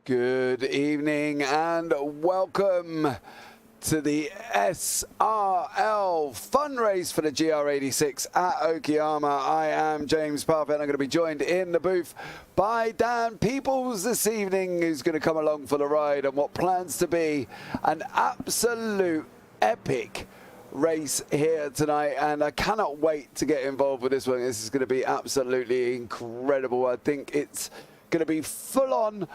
Good evening and welcome to the SRL fun race for the GR86 at Okayama. I am James Parfitt. I'm going to be joined in the booth by Dan Peoples this evening, who's going to come along for the ride on what plans to be an absolute epic race here tonight, and I cannot wait to get involved with this one. This is going to be absolutely incredible. I think it's going to be full on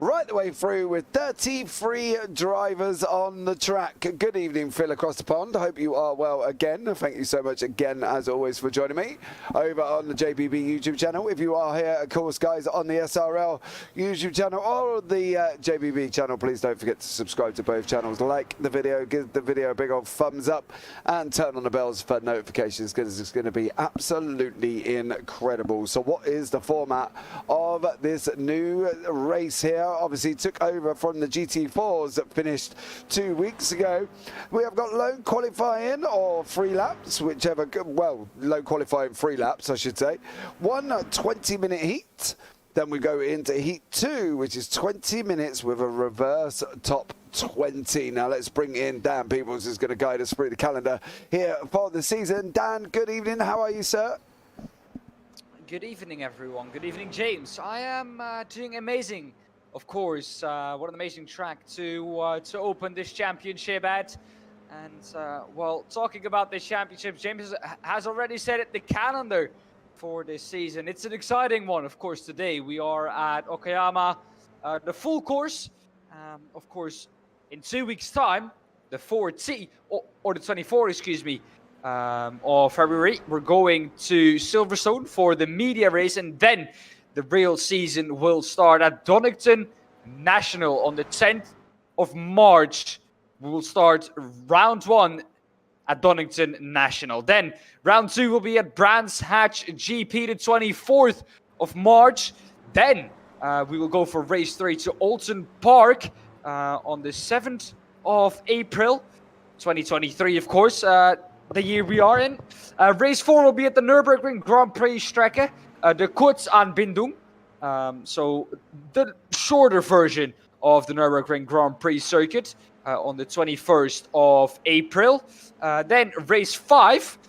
right the way through with 33 drivers on the track. Good evening, Phil, across the pond. I hope you are well again. Thank you so much again, as always, for joining me over on the JPB YouTube channel. If you are here, of course, guys, on the SRL YouTube channel or the JPB channel, please don't forget to subscribe to both channels. Like the video, give the video a big old thumbs up, and turn on the bells for notifications, because it's going to be absolutely incredible. So what is the format of this new race here? Obviously took over from the GT4s that finished 2 weeks ago. We have got lone qualifying or free laps, whichever, well, lone qualifying free laps, I should say. One 20-minute heat. Then we go into heat 2, which is 20 minutes with a reverse top 20. Now let's bring in Dan Peoples, who's going to guide us through the calendar here for the season. Dan, good evening. How are you, sir? Good evening, everyone. Good evening, James. I am doing amazing. Of course, what an amazing track to open this championship at. And, well, talking about this championship, James has already said it, the calendar for this season. It's an exciting one, of course, today. We are at Okayama, the full course. Of course, in 2 weeks' time, the 4T, or the 24th, excuse me, of February, we're going to Silverstone for the media race, and then the real season will start at Donington National on the 10th of March. We will start round 1 at Donington National. Then round 2 will be at Brands Hatch GP the 24th of March. Then we will go for race 3 to Alton Park on the 7th of April 2023, of course, the year we are in. Race 4 will be at the Nürburgring Grand Prix Strecke, the Kurzanbindung, so the shorter version of the Nürburgring Grand Prix circuit on the 21st of April. Then race 5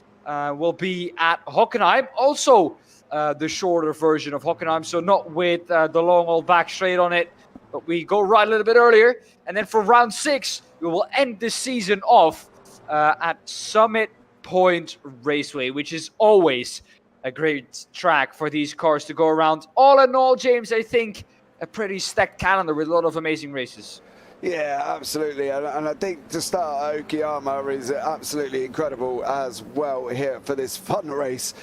will be at Hockenheim, also the shorter version of Hockenheim, so not with the long old back straight on it, but we go right a little bit earlier. And then for round 6, we will end the season off at Summit Point Raceway, which is always a great track for these cars to go around. All in all, James, I think a pretty stacked calendar with a lot of amazing races. Yeah, absolutely. And I think to start, Okayama is absolutely incredible as well here for this fun race.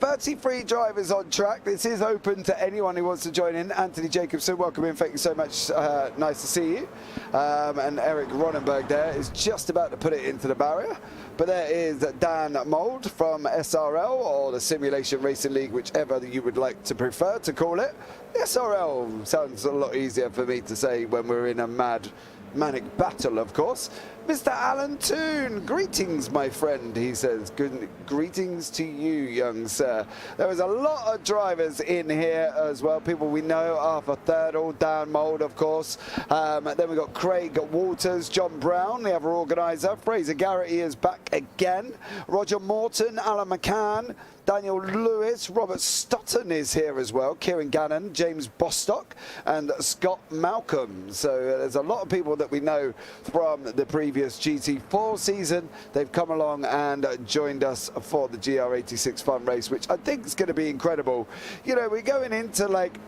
33 drivers on track. This is open to anyone who wants to join in. Anthony Jacobson, welcome in. Thank you so much. Nice to see you. And Eric Ronenberg there is just about to put it into the barrier. But there is Dan Mould from SRL, or the Simulation Racing League, whichever you would like to prefer to call it. SRL sounds a lot easier for me to say when we're in a manic battle, of course. Mr. Alan Toon, greetings, my friend, he says. Good greetings to you, young sir. There was a lot of drivers in here as well, people we know. Arthur Thirdle, Dan Mould, of course. Then we got Craig Walters, John Brown, the other organizer. Fraser Garrity is back again. Roger Morton, Alan McCann, Daniel Lewis, Robert Stotton is here as well, Kieran Gannon, James Bostock, and Scott Malcolm. So there's a lot of people that we know from the previous GT4 season. They've come along and joined us for the GR86 fun race, which I think is going to be incredible. You know, we're going into like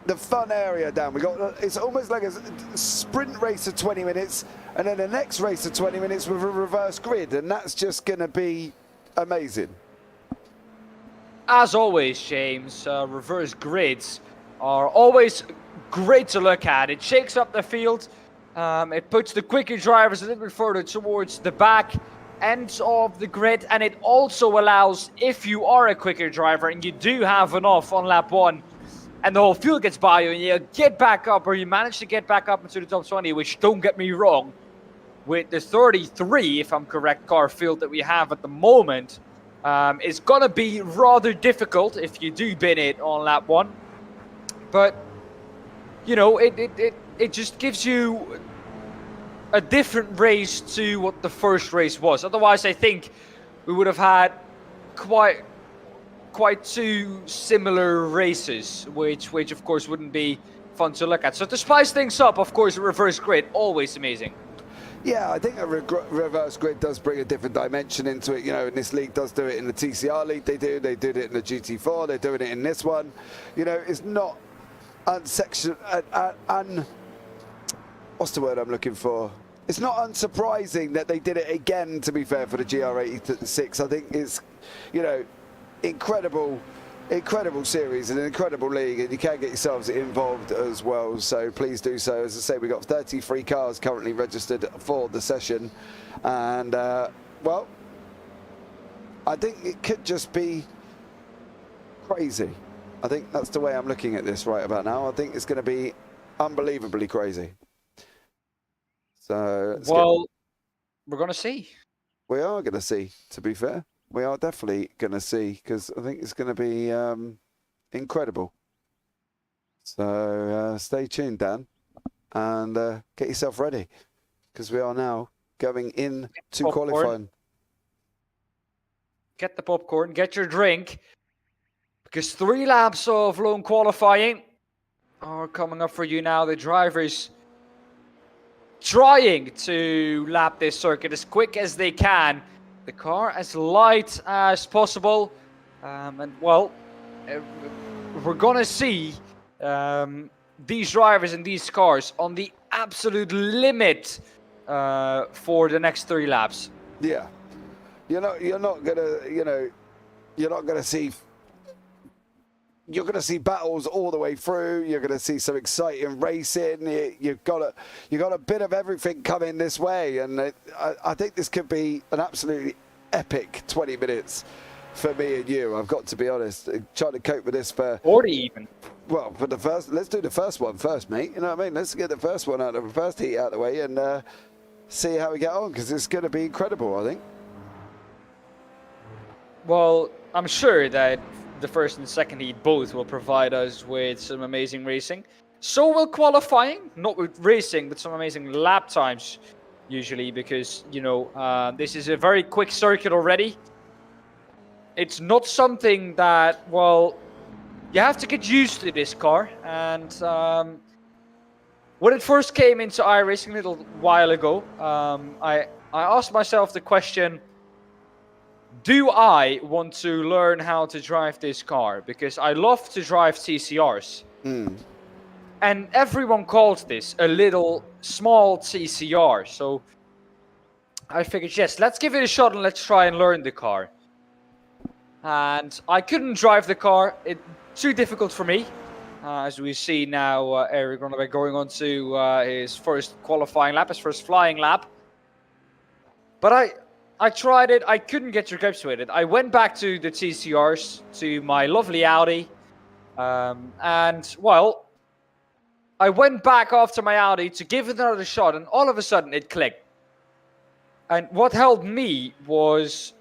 the fun area, Dan. It's almost like a sprint race of 20 minutes, and then the next race of 20 minutes with a reverse grid, and that's just going to be amazing. As always, James, reverse grids are always great to look at. It shakes up the field. It puts the quicker drivers a little bit further towards the back end of the grid. And it also allows, if you are a quicker driver and you do have an off on lap 1 and the whole field gets by you and you get back up, or you manage to get back up into the top 20, which, don't get me wrong, with the 33, if I'm correct, car field that we have at the moment, it's going to be rather difficult if you do bin it on lap 1. But you know, it just gives you a different race to what the first race was. Otherwise, I think we would have had quite two similar races, which of course wouldn't be fun to look at. So to spice things up, of course, a reverse grid, always amazing. Yeah, I think a reverse grid does bring a different dimension into it. You know, and this league does do it in the TCR league. They did it in the GT4. They're doing it in this one. You know, it's not what's the word I'm looking for? It's not unsurprising that they did it again, to be fair, for the GR86. I think it's, you know, incredible series and an incredible league, and you can get yourselves involved as well, so please do so. As I say, we've got 33 cars currently registered for the session, and well, I think it could just be crazy. I think that's the way I'm looking at this right about now. I think it's going to be unbelievably crazy. So well, we're going to see. We are going to see, to be fair. We are definitely going to see, because I think it's going to be incredible. So stay tuned, Dan, and get yourself ready, because we are now going into qualifying. Get the popcorn, get your drink, because 3 laps of lone qualifying are coming up for you now. The drivers trying to lap this circuit as quick as they can. The car as light as possible, and well, we're gonna see these drivers in these cars on the absolute limit for the next 3 laps. Yeah, you're not gonna see. You're going to see battles all the way through. You're going to see some exciting racing. You've got a bit of everything coming this way, and I think this could be an absolutely epic 20 minutes for me and you. I've got to be honest. Trying to cope with this for 40 even. Well, for the first, let's do the first one first, mate. You know what I mean? Let's get the first one out of the first heat out of the way and see how we get on, because it's going to be incredible, I think. Well, I'm sure that the first and second heat both will provide us with some amazing racing. So will qualifying, not with racing, but some amazing lap times, usually, because, you know, this is a very quick circuit already. It's not something that, well, you have to get used to this car. And when it first came into iRacing a little while ago, I asked myself the question, do I want to learn how to drive this car? Because I love to drive TCRs. And everyone calls this a little small TCR. So I figured, yes, let's give it a shot and let's try and learn the car. And I couldn't drive the car. It's too difficult for me. As we see now, Eric Ronnebeck going on to his first qualifying lap, his first flying lap. But I tried it. I couldn't get to grips with it. I went back to the TCRs, to my lovely Audi. And, well, I went back after my Audi to give it another shot, and all of a sudden it clicked. And what helped me was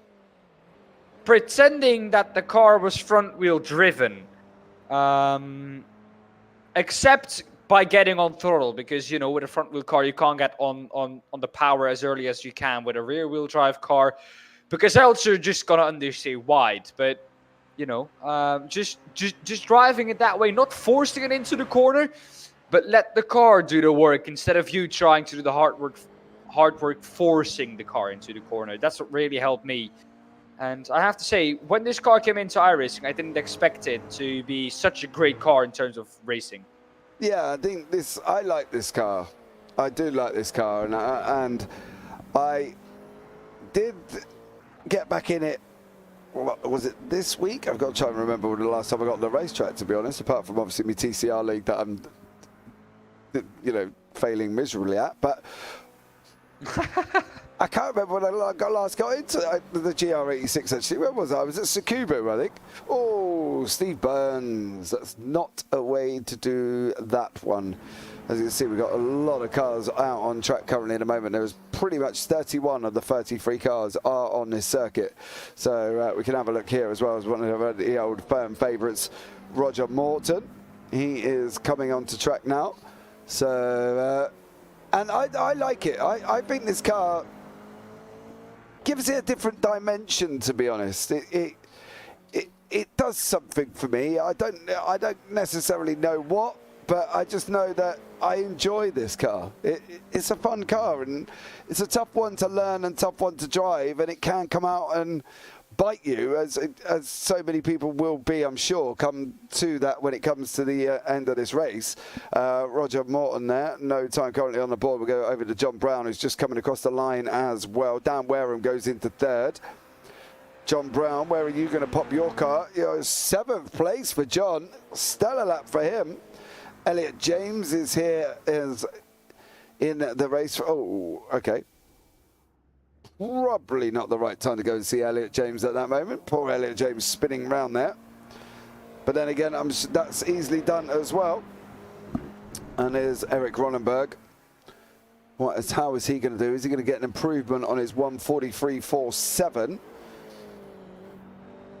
pretending that the car was front-wheel driven. Except by getting on throttle, because, you know, with a front-wheel car, you can't get on the power as early as you can with a rear-wheel drive car, because else you're just gonna understay wide. But, you know, just driving it that way, not forcing it into the corner, but let the car do the work instead of you trying to do the hard work forcing the car into the corner. That's what really helped me. And I have to say, when this car came into iRacing, I didn't expect it to be such a great car in terms of racing. Yeah, I think I like this car. I do like this car, and I did get back in it. Was it this week? I've got to try and remember the last time I got on the racetrack, to be honest, apart from obviously my TCR league that I'm, you know, failing miserably at. But I can't remember when I last got into the GR86, actually. Where was I? I was at Tsukuba, I think. Oh, Steve Burns. That's not a way to do that one. As you can see, we've got a lot of cars out on track currently at the moment. There's pretty much 31 of the 33 cars are on this circuit. So we can have a look here as well as one of the old firm favourites, Roger Morton. He is coming onto track now. So, and I like it. I think this car gives it a different dimension, to be honest. It does something for me. I don't necessarily know what, but I just know that I enjoy this car. It's a fun car, and it's a tough one to learn and tough one to drive, and it can come out and bite you, as so many people will be, I'm sure, come to that when it comes to the end of this race. Roger Morton there, no time currently on the board. We'll go over to John Brown, who's just coming across the line as well. Dan Wareham goes into third. John Brown, where are you going to pop your car? Seventh place for John. Stellar lap for him. Elliot James is here, is in the race. Oh, okay. Probably not the right time to go and see Elliot James at that moment. Poor Elliot James spinning round there. But then again, that's easily done as well. And there's Eric Ronenberg. How is he going to do? Is he going to get an improvement on his 1:43.47?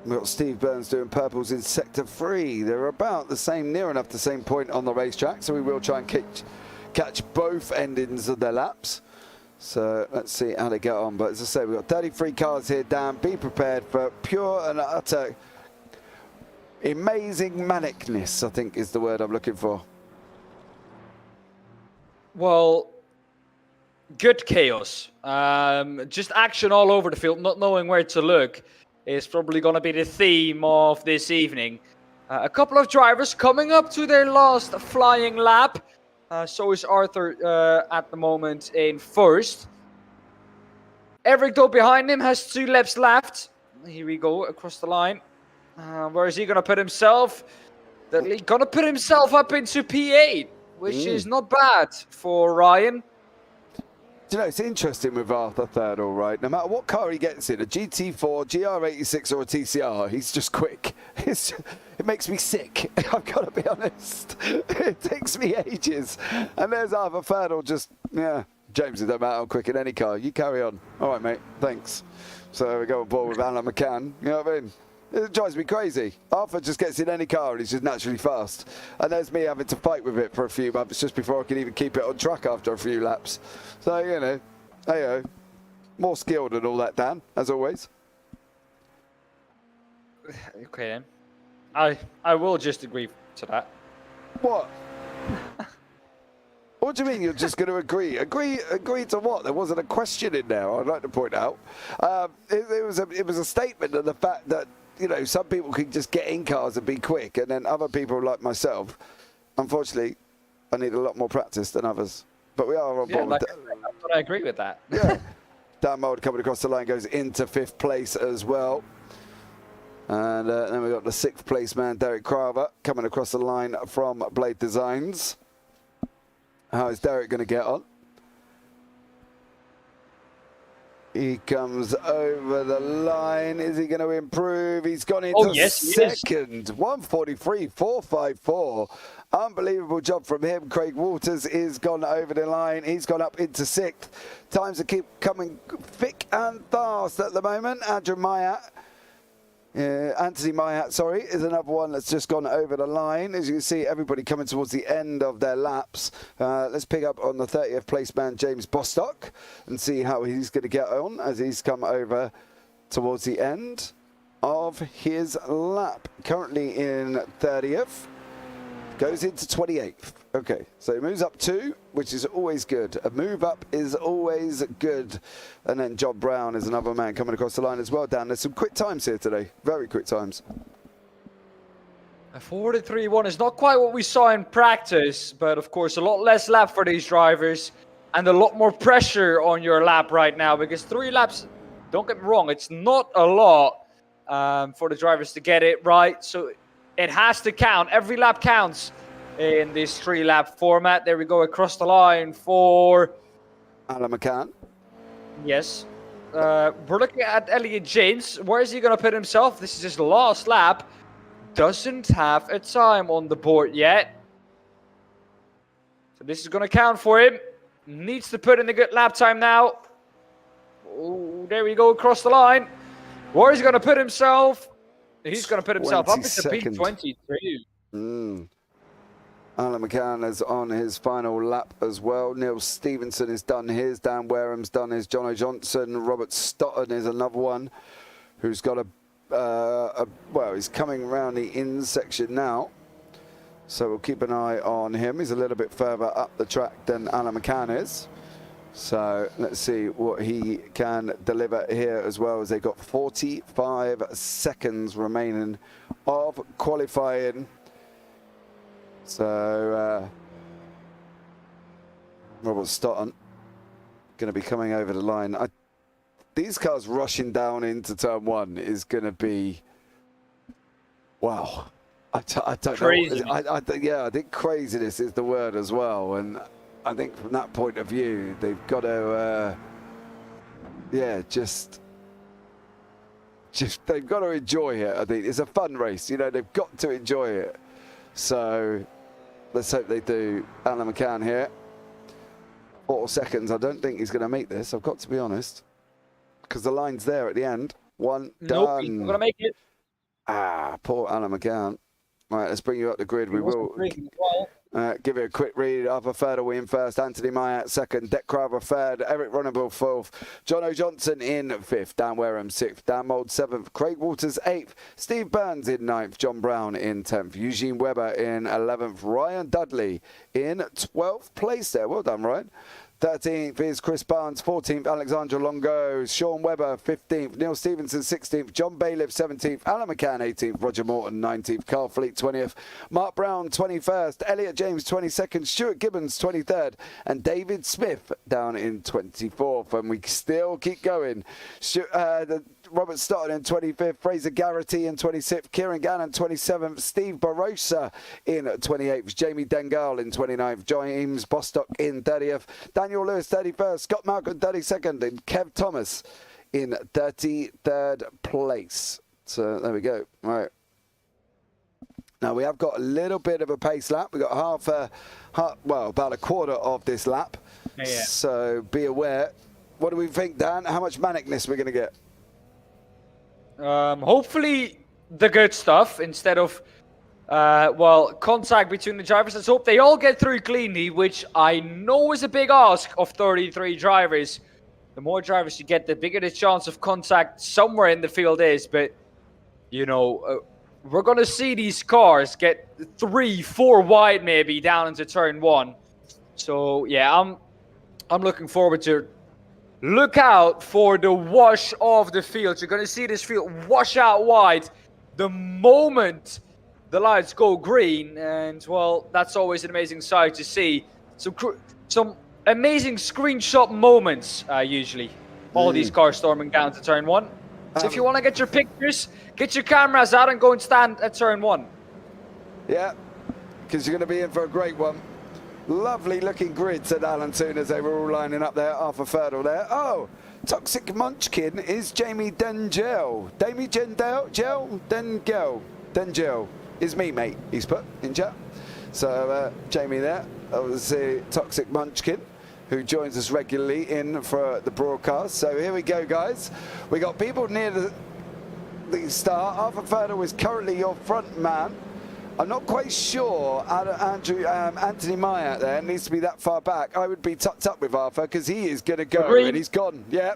We've got Steve Burns doing purples in sector 3. They're about the same, near enough the same point on the racetrack. So we will try and catch both endings of their laps. So let's see how they get on. But as I say, we've got 33 cars here, Dan. Be prepared for pure and utter amazing manicness, I think is the word I'm looking for. Well, good chaos. Just action all over the field, not knowing where to look is probably going to be the theme of this evening. A couple of drivers coming up to their last flying lap. So is Arthur at the moment in first. Eric, though, behind him has 2 laps left. Here we go, across the line. Where is he going to put himself? He's going to put himself up into P8, which is not bad for Ryan. Do you know, it's interesting with Arthur third, all right. No matter what car he gets in, a GT4, GR86 or a TCR, he's just quick. It makes me sick, I've got to be honest. It takes me ages. And there's Arthur third, or just, yeah, James, it don't matter how quick in any car. You carry on. All right, mate, thanks. So we go on board with Alan McCann, you know what I mean? It drives me crazy. Arthur just gets in any car and he's just naturally fast. And there's me having to fight with it for a few months just before I can even keep it on track after a few laps. So, you know, hey-o. More skilled and all that, Dan, as always. Okay, then. I will just agree to that. What? What do you mean you're just going to agree? Agree to what? There wasn't a question in there, I'd like to point out. It was a statement of the fact that, you know, some people can just get in cars and be quick, and then other people like myself, unfortunately, I need a lot more practice than others. But we are on board with that. I agree with that. Yeah. Dan Mould coming across the line goes into 5th place as well. And then we've got the 6th place man, Derek Craver, coming across the line from Blade Designs. How is Derek going to get on? He comes over the line. Is he going to improve? He's gone into second. 1:43.454. Unbelievable job from him. Craig Walters is gone over the line. He's gone up into 6th. Times that keep coming thick and fast at the moment. Anthony Mayat, sorry, is another one that's just gone over the line. As you can see, everybody coming towards the end of their laps. Let's pick up on the 30th place man, James Bostock, and see how he's going to get on as he's come over towards the end of his lap. Currently in 30th, goes into 28th. Okay, so he moves up 2, which is always good. A move up is always good. And then John Brown is another man coming across the line as well, Dan. There's some quick times here today. Very quick times. A 43.1 is not quite what we saw in practice, but of course a lot less lap for these drivers and a lot more pressure on your lap right now, because 3 laps, don't get me wrong, it's not a lot for the drivers to get it right. So it has to count. Every lap counts in this 3-lap format. There we go, across the line for Alan McCann. Yes. We're looking at Elliot James. Where is he going to put himself? This is his last lap. Doesn't have a time on the board yet. So this is going to count for him. Needs to put in a good lap time now. Oh, there we go, across the line. Where is he going to put himself? He's going to put himself up into P22. Alan McCann is on his final lap as well. Neil Stevenson has done his. Dan Wareham's done his. Jono Johnson. Robert Stotton is another one who's got well, he's coming around the in section now. So we'll keep an eye on him. He's a little bit further up the track than Alan McCann is. So let's see what he can deliver here as well, as they've got 45 seconds remaining of qualifying. So Robert Stotton going to be coming over the line. These cars rushing down into turn one is going to be, wow. I don't crazy. know. Yeah, I think craziness is the word as well. And I think from that point of view, they've got to, yeah, just they've got to enjoy it. I think it's a fun race. You know, they've got to enjoy it. So let's hope they do. Alan McCann here. 4 seconds. I don't think he's going to make this. I've got to be honest, because the line's there at the end. One Nope, done. he's not going to make it. Ah, poor Alan McCann. Right, let's bring you up the grid. We will give it a quick read. Arthur Ferdel in first, Anthony Myatt second, Deck Crowther third, Eric Runnable fourth, Jono Johnson in fifth, Dan Wareham sixth, Dan Mould seventh, Craig Walters eighth, Steve Burns in ninth, John Brown in 10th, Eugene Webber in 11th, Ryan Dudley in 12th place there. Well done, Ryan. 13th is Chris Barnes, 14th, Alexandra Longo, Sean Webber, 15th, Neil Stevenson, 16th, John Bailiff, 17th, Alan McCann, 18th, Roger Morton, 19th, Carl Fleet, 20th, Mark Brown, 21st, Elliot James, 22nd, Stuart Gibbons, 23rd, and David Smith down in 24th. And we still keep going. Robert Stotton in 25th, Fraser Garrity in 26th, Kieran Gannon 27th, Steve Barossa in 28th, Jamie Dengal in 29th, James Bostock in 30th, Daniel Lewis 31st, Scott Malcolm 32nd, and Kev Thomas in 33rd place. So there we go. All right. Now we have got a little bit of a pace lap. We've got well, about a quarter of this lap. Yeah. So be aware. What do we think, Dan? How much manicness we're going to get? Hopefully the good stuff instead of, well, contact between the drivers. Let's hope they all get through cleanly, which I know is a big ask of 33 drivers. The more drivers you get, the bigger the chance of contact somewhere in the field is. But, you know, we're going to see these cars get 3-4 wide maybe down into turn one. So, yeah, I'm looking forward to it. Look out for the wash of the field. You're going to see this field wash out wide the moment the lights go green. And, well, that's always an amazing sight to see. Some amazing screenshot moments, usually. All these cars storming down to turn one. So if you want to get your pictures, get your cameras out and go and stand at turn one. Yeah, because you're going to be in for a great one. Lovely looking grid, said Alan Toon as they were all lining up there. Arthur Ferdel there. Oh, Toxic Munchkin is Jamie Dengel. Jamie Dengel is me, mate. He's put in chat. So Jamie there. Obviously Toxic Munchkin, who joins us regularly in for the broadcast. So here we go, guys. We got people near the start. Arthur Ferdel is currently your front man. I'm not quite sure Anthony Myatt there needs to be that far back. I would be tucked up with Arthur because he is going to go. Green. And he's gone. Yeah,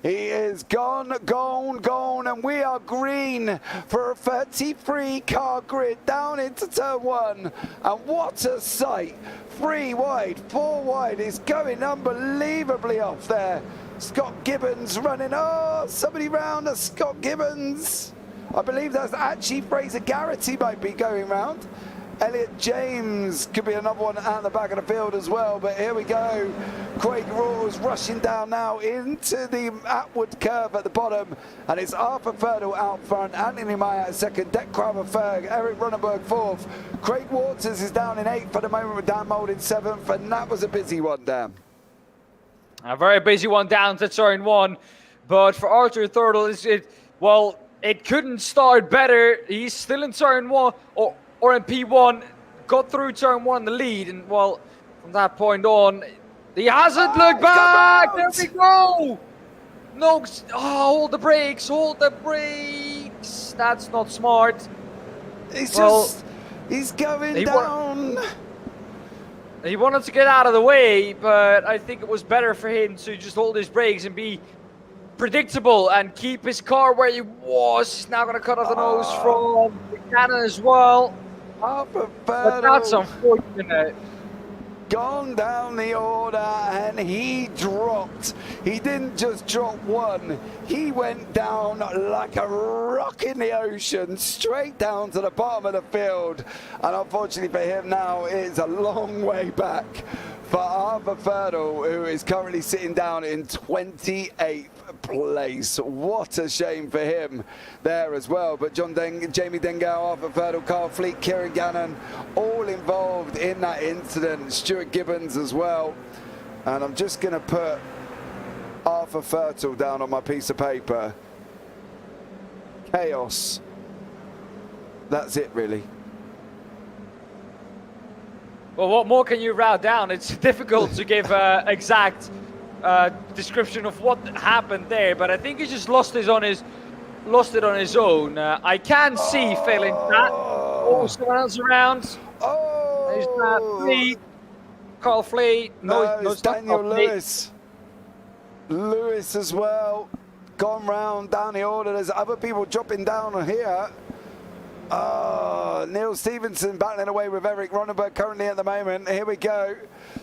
he is gone, and we are green for a 33 car grid down into turn one. And what a sight. 3 wide, 4 wide is going unbelievably off there. Scott Gibbons running. Oh, somebody round a Scott Gibbons. I believe that's actually Fraser Garrity might be going round. Elliot James could be another one out the back of the field as well. But here we go. Craig Rawls rushing down now into the outward curve at the bottom. And it's Arthur Ferdel out front. Anthony Myatt second. Deck Crowther third. Eric Runnenberg fourth. Craig Waters is down in 8th for the moment with Dan Mould in 7th. And that was a busy one, Dan. A very busy one down to turn one. But for Arthur Ferdel, well, it couldn't start better. He's still in turn one, or in P1, got through turn one in the lead. And, well, from that point on, he hasn't looked back. There we go. No, hold the brakes, hold the brakes. That's not smart. He's going down. He wanted to get out of the way, but I think it was better for him to just hold his brakes and be predictable and keep his car where he was. He's now going to cut off the nose from the cannon as well. But that's unfortunate. Gone down the order, and he dropped. He didn't just drop one, he went down like a rock in the ocean, straight down to the bottom of the field. And unfortunately for him now, it's a long way back for Arthur Ferdl, who is currently sitting down in 28th place. What a shame for him there as well. But Jamie Dengao, Arthur Ferdl, Carl Fleet, Kieran Gannon, all involved in that incident. Stuart Gibbons as well. And I'm just going to put Arthur Ferdl down on my piece of paper. Chaos. That's it, really. Well, what more can you write down? It's difficult to give exact description of what happened there, but I think he just lost it on his own. I can see failing that. Oh, someone else around. There's Fleet, Carl Fleet. No, it's Daniel Lewis. Lewis as well. Gone round down the order. There's other people dropping down here. Neil Stevenson battling away with Eric Ronenberg currently at the moment. Here we go.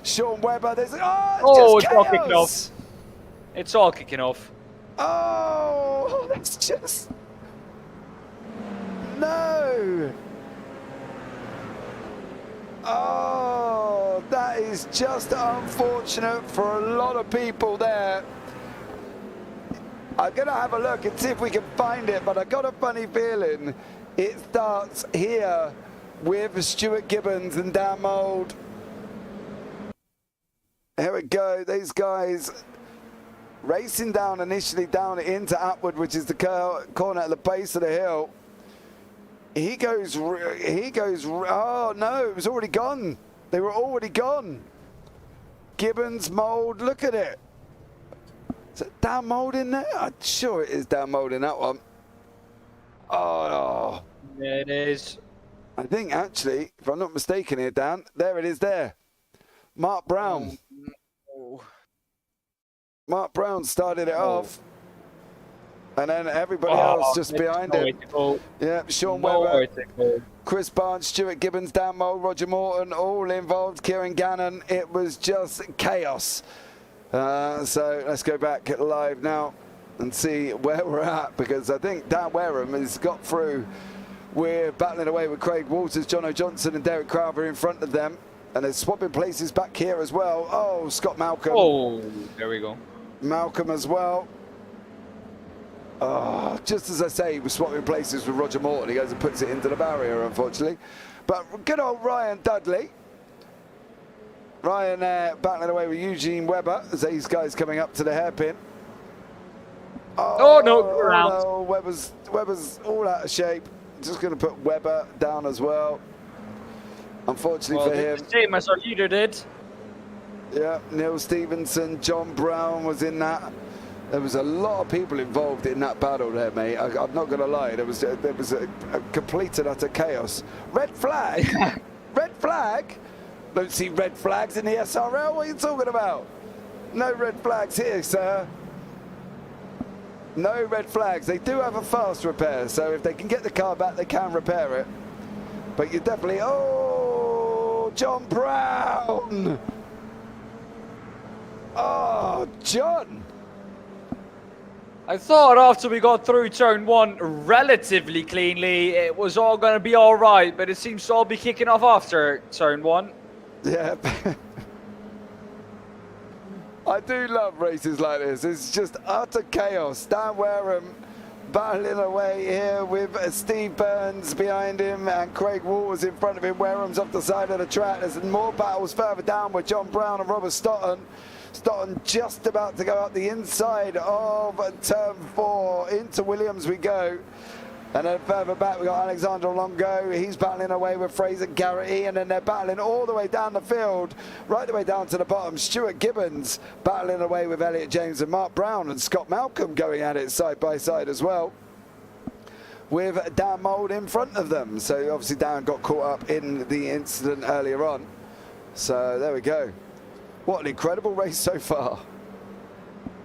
Sean Webber. There's it's all kicking off. It's all kicking off. Oh, that's just no. Oh, that is just unfortunate for a lot of people there. I'm gonna have a look and see if we can find it, but I got a funny feeling it starts here with Stuart Gibbons and Dan Mould. Here we go, these guys racing down initially down into Atwood, which is the corner at the base of the hill. He goes, oh no, it was already gone. They were already gone. Gibbons, Mould, look at it. Is it Dan Mould in there? I'm sure it is Dan Mould in that one. Oh, yeah, it is. I think actually, if I'm not mistaken here, Dan, there it is there. Mark Brown. Mark Brown started it off. And then everybody else just behind him. Yeah, Sean Webber, Chris Barnes, Stuart Gibbons, Dan Mould, Roger Morton, all involved. Kieran Gannon. It was just chaos. So let's go back live now and see where we're at, because I think Dan Wareham has got through. We're battling away with Craig Walters, Jono Johnson and Derek Crowther in front of them. And they're swapping places back here as well. Oh, Scott Malcolm. Oh, there we go. Malcolm as well. Oh, just as I say, he was swapping places with Roger Morton. He goes and puts it into the barrier, unfortunately. But good old Ryan Dudley. Ryan battling away with Eugene Webber as these guys coming up to the hairpin. Oh no, around. No, Webber's all out of shape. Just going to put Webber down as well. Unfortunately for him. Same as our leader did. Yeah, Neil Stevenson, John Brown was in that. There was a lot of people involved in that battle there, mate. I'm not going to lie. There was a complete and utter chaos. Red flag? Red flag? Don't see red flags in the SRL. What are you talking about? No red flags here, sir. No red flags. They do have a fast repair, so if they can get the car back, they can repair it. But you definitely... Oh, John Brown! Oh, John! I thought after we got through turn one relatively cleanly, it was all going to be all right, but it seems to all be kicking off after turn one. Yeah. I do love races like this. It's just utter chaos. Dan Wareham battling away here with Steve Burns behind him and Craig Walters in front of him. Wareham's off the side of the track. There's more battles further down with John Brown and Robert Stotton. Stotton just about to go up the inside of turn 4. Into Williams we go. And then further back we got Alexander Longo. He's battling away with Fraser Garrity, and then they're battling all the way down the field, right the way down to the bottom. Stuart Gibbons battling away with Elliot James and Mark Brown, and Scott Malcolm going at it side by side as well, with Dan Mould in front of them. So obviously Dan got caught up in the incident earlier on. So there we go. What an incredible race so far.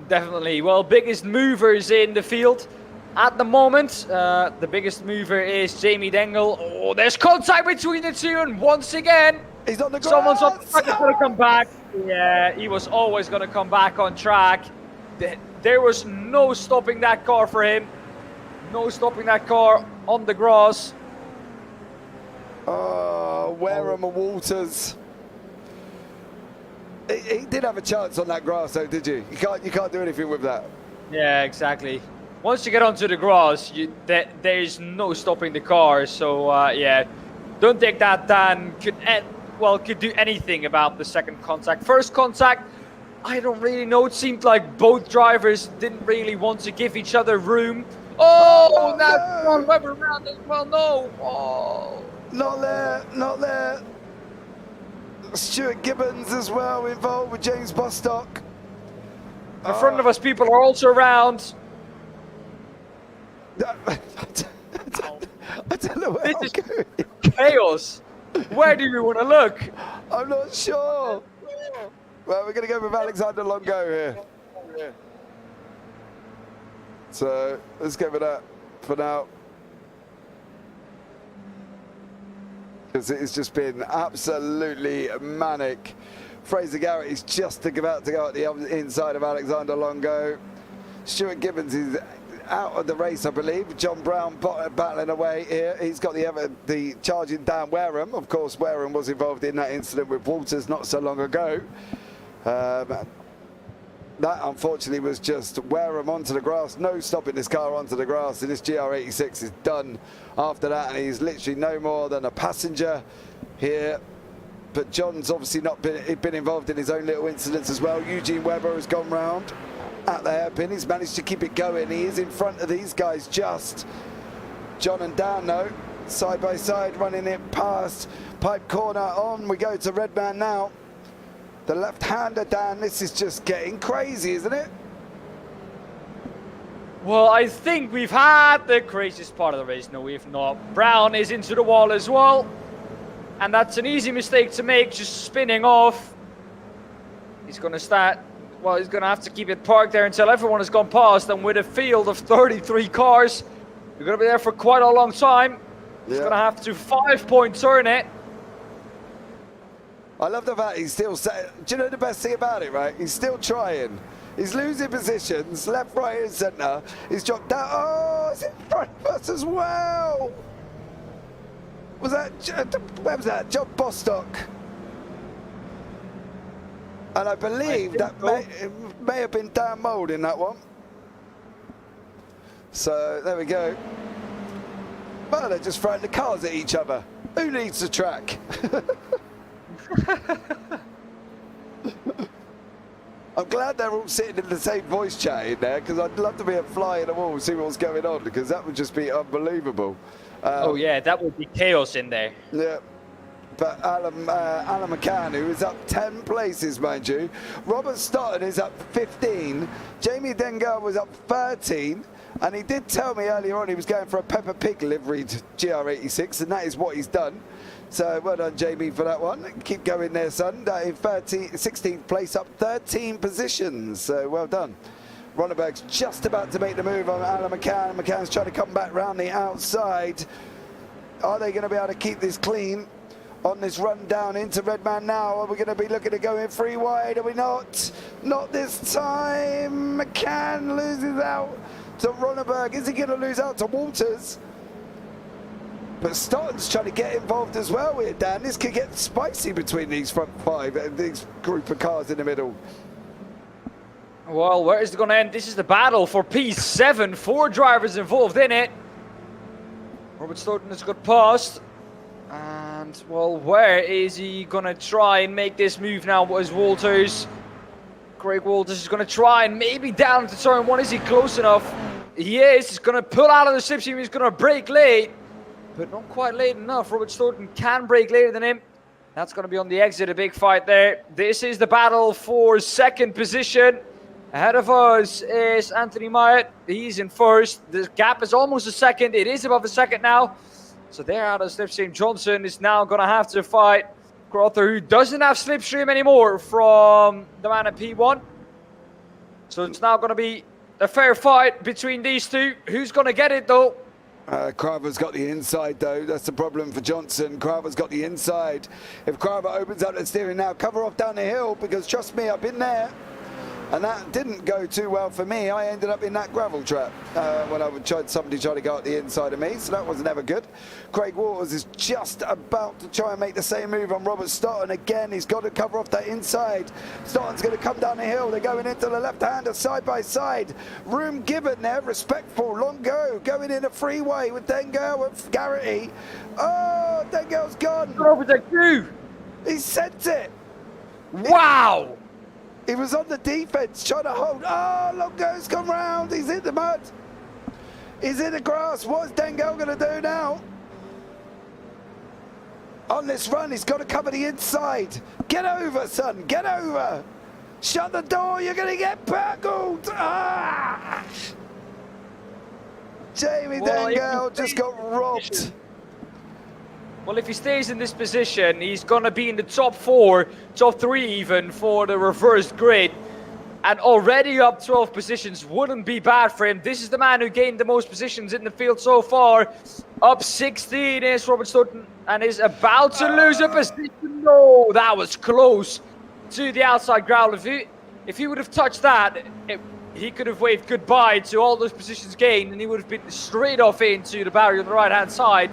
Definitely. Well, biggest movers in the field at the moment. The biggest mover is Jamie Dengel. Oh, there's contact between the two, and once again, He's on the grass. someone's on track. He's going to come back. Yeah, he was always going to come back on track. There was no stopping that car for him. No stopping that car on the grass. Oh, Wareham and Walters. He did have a chance on that grass, though, did you? You can't do anything with that. Yeah, exactly. Once you get onto the grass, there's no stopping the car. So yeah, don't think that Dan could do anything about the second contact. First contact, I don't really know. It seemed like both drivers didn't really want to give each other room. Oh, that's no. Webber around as well. No. Oh. Not there. Not there. Stuart Gibbons as well involved with James Bostock. In front of us, people are also around. I don't know where This I'm going. is chaos. Where do we want to look? I'm not sure. Well, we're going to go with Alexander Longo here. So let's go with that for now. Because it's just been absolutely manic. Fraser Garrett is just about to go at the inside of Alexander Longo. Stuart Gibbons is out of the race, I believe. John Brown battling away here. He's got the charging down Wareham. Of course, Wareham was involved in that incident with Walters not so long ago. That, unfortunately, was just Wareham onto the grass. No stopping this car onto the grass, and this GR86 is done after that, and he's literally no more than a passenger here. But John's obviously not been involved in his own little incidents as well. Eugene Webber has gone round at the hairpin. He's managed to keep it going. He is in front of these guys just. John and Dan, though, side by side, running it past Pipe Corner. On we go to Redman now. The left-hander, Dan, this is just getting crazy, isn't it? Well, I think we've had the craziest part of the race. No, we've not. Brown is into the wall as well. And that's an easy mistake to make, just spinning off. He's going to start, well, he's going to have to keep it parked there until everyone has gone past. And with a field of 33 cars, you're going to be there for quite a long time. He's going to have to 5-point turn it. I love the fact he's still saying, do you know the best thing about it, right? He's still trying. He's losing positions, left, right, and centre. He's dropped down. Oh, it's in front of us as well. Was that, where was that? John Bostock. And I believe that may have been Dan Mould in that one. So there we go. Well, they're just throwing the cars at each other. Who needs the track? I'm glad they're all sitting in the same voice chat in there, because I'd love to be a fly in the wall and see what's going on, because that would just be unbelievable. Oh yeah, that would be chaos in there. Yeah. But Alan McCann, who is up 10 places, mind you. Robert Stotton is up 15. Jamie Dengar was up 13. And he did tell me earlier on he was going for a Peppa Pig liveried GR86, and that is what he's done. So well done, Jamie, for that one. Keep going there, son. In 16th place, up 13 positions. So well done. Ronneberg's just about to make the move on Alan McCann. McCann's trying to come back round the outside. Are they going to be able to keep this clean on this run down into Redman now? Are we going to be looking to go in 3 wide? Are we not? Not this time. McCann loses out to Ronneberg. Is he going to lose out to Walters? But Stotton's trying to get involved as well here, Dan. This could get spicy between these front 5 and this group of cars in the middle. Well, where is it going to end? This is the battle for P7. 4 drivers involved in it. Robert Stoughton has got past. And, well, where is he going to try and make this move now? What is Walters? Craig Walters is going to try and maybe down to turn 1. Is he close enough? He is. He's going to pull out of the slipstream. He's going to brake late. But not quite late enough. Robert Stoughton can brake later than him. That's going to be on the exit, a big fight there. This is the battle for 2nd position. Ahead of us is Anthony Myatt. He's in 1st. The gap is almost a 2nd. It is above a 2nd now. So they're out of slipstream. Johnson is now going to have to fight Crother, who doesn't have slipstream anymore from the man at P1. So it's now going to be a fair fight between these two. Who's going to get it, though? Crowther's got the inside, though. That's the problem for Johnson. Crowther's got the inside. If Crowther opens up the steering now, cover off down the hill, because trust me, I've been there. And that didn't go too well for me. I ended up in that gravel trap when somebody tried to go up the inside of me, so that was never good. Craig Waters is just about to try and make the same move on Robert Stoughton. Again, he's got to cover off that inside. Stoughton's going to come down the hill. They're going into the left-hander side by side. Room given there, respectful, long go. Going in a freeway with Dengale and Garrity. Oh, Dengale's gone. Over the queue. He sent it. Wow. He was on the defense trying to hold. Oh, Longo's come round. He's in the mud. He's in the grass. What's Dengale going to do now? On this run, he's got to cover the inside. Get over, son. Get over. Shut the door. You're going to get tackled. Ah! Jamie Dengale just got robbed. Well, if he stays in this position, he's going to be in the top 4, top 3 even for the reversed grid. And already up 12 positions wouldn't be bad for him. This is the man who gained the most positions in the field so far. Up 16 is Robert Stoughton and is about to lose a position. No, that was close to the outside growl. If he would have touched that, he could have waved goodbye to all those positions gained, and he would have been straight off into the barrier on the right-hand side.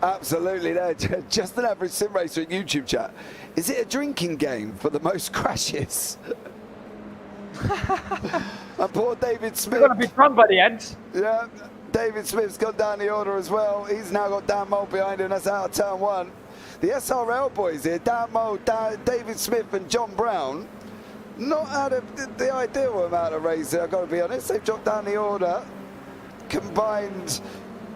Absolutely, there. Just an average sim racer in YouTube chat. Is it a drinking game for the most crashes? And poor David Smith. We're going to be drunk by the end. Yeah, David Smith's gone down the order as well. He's now got Dan Mould behind him. That's out of turn 1. The SRL boys here, Dan Mould, David Smith and John Brown, not out of the ideal amount of racing, I've got to be honest. They've dropped down the order. Combined.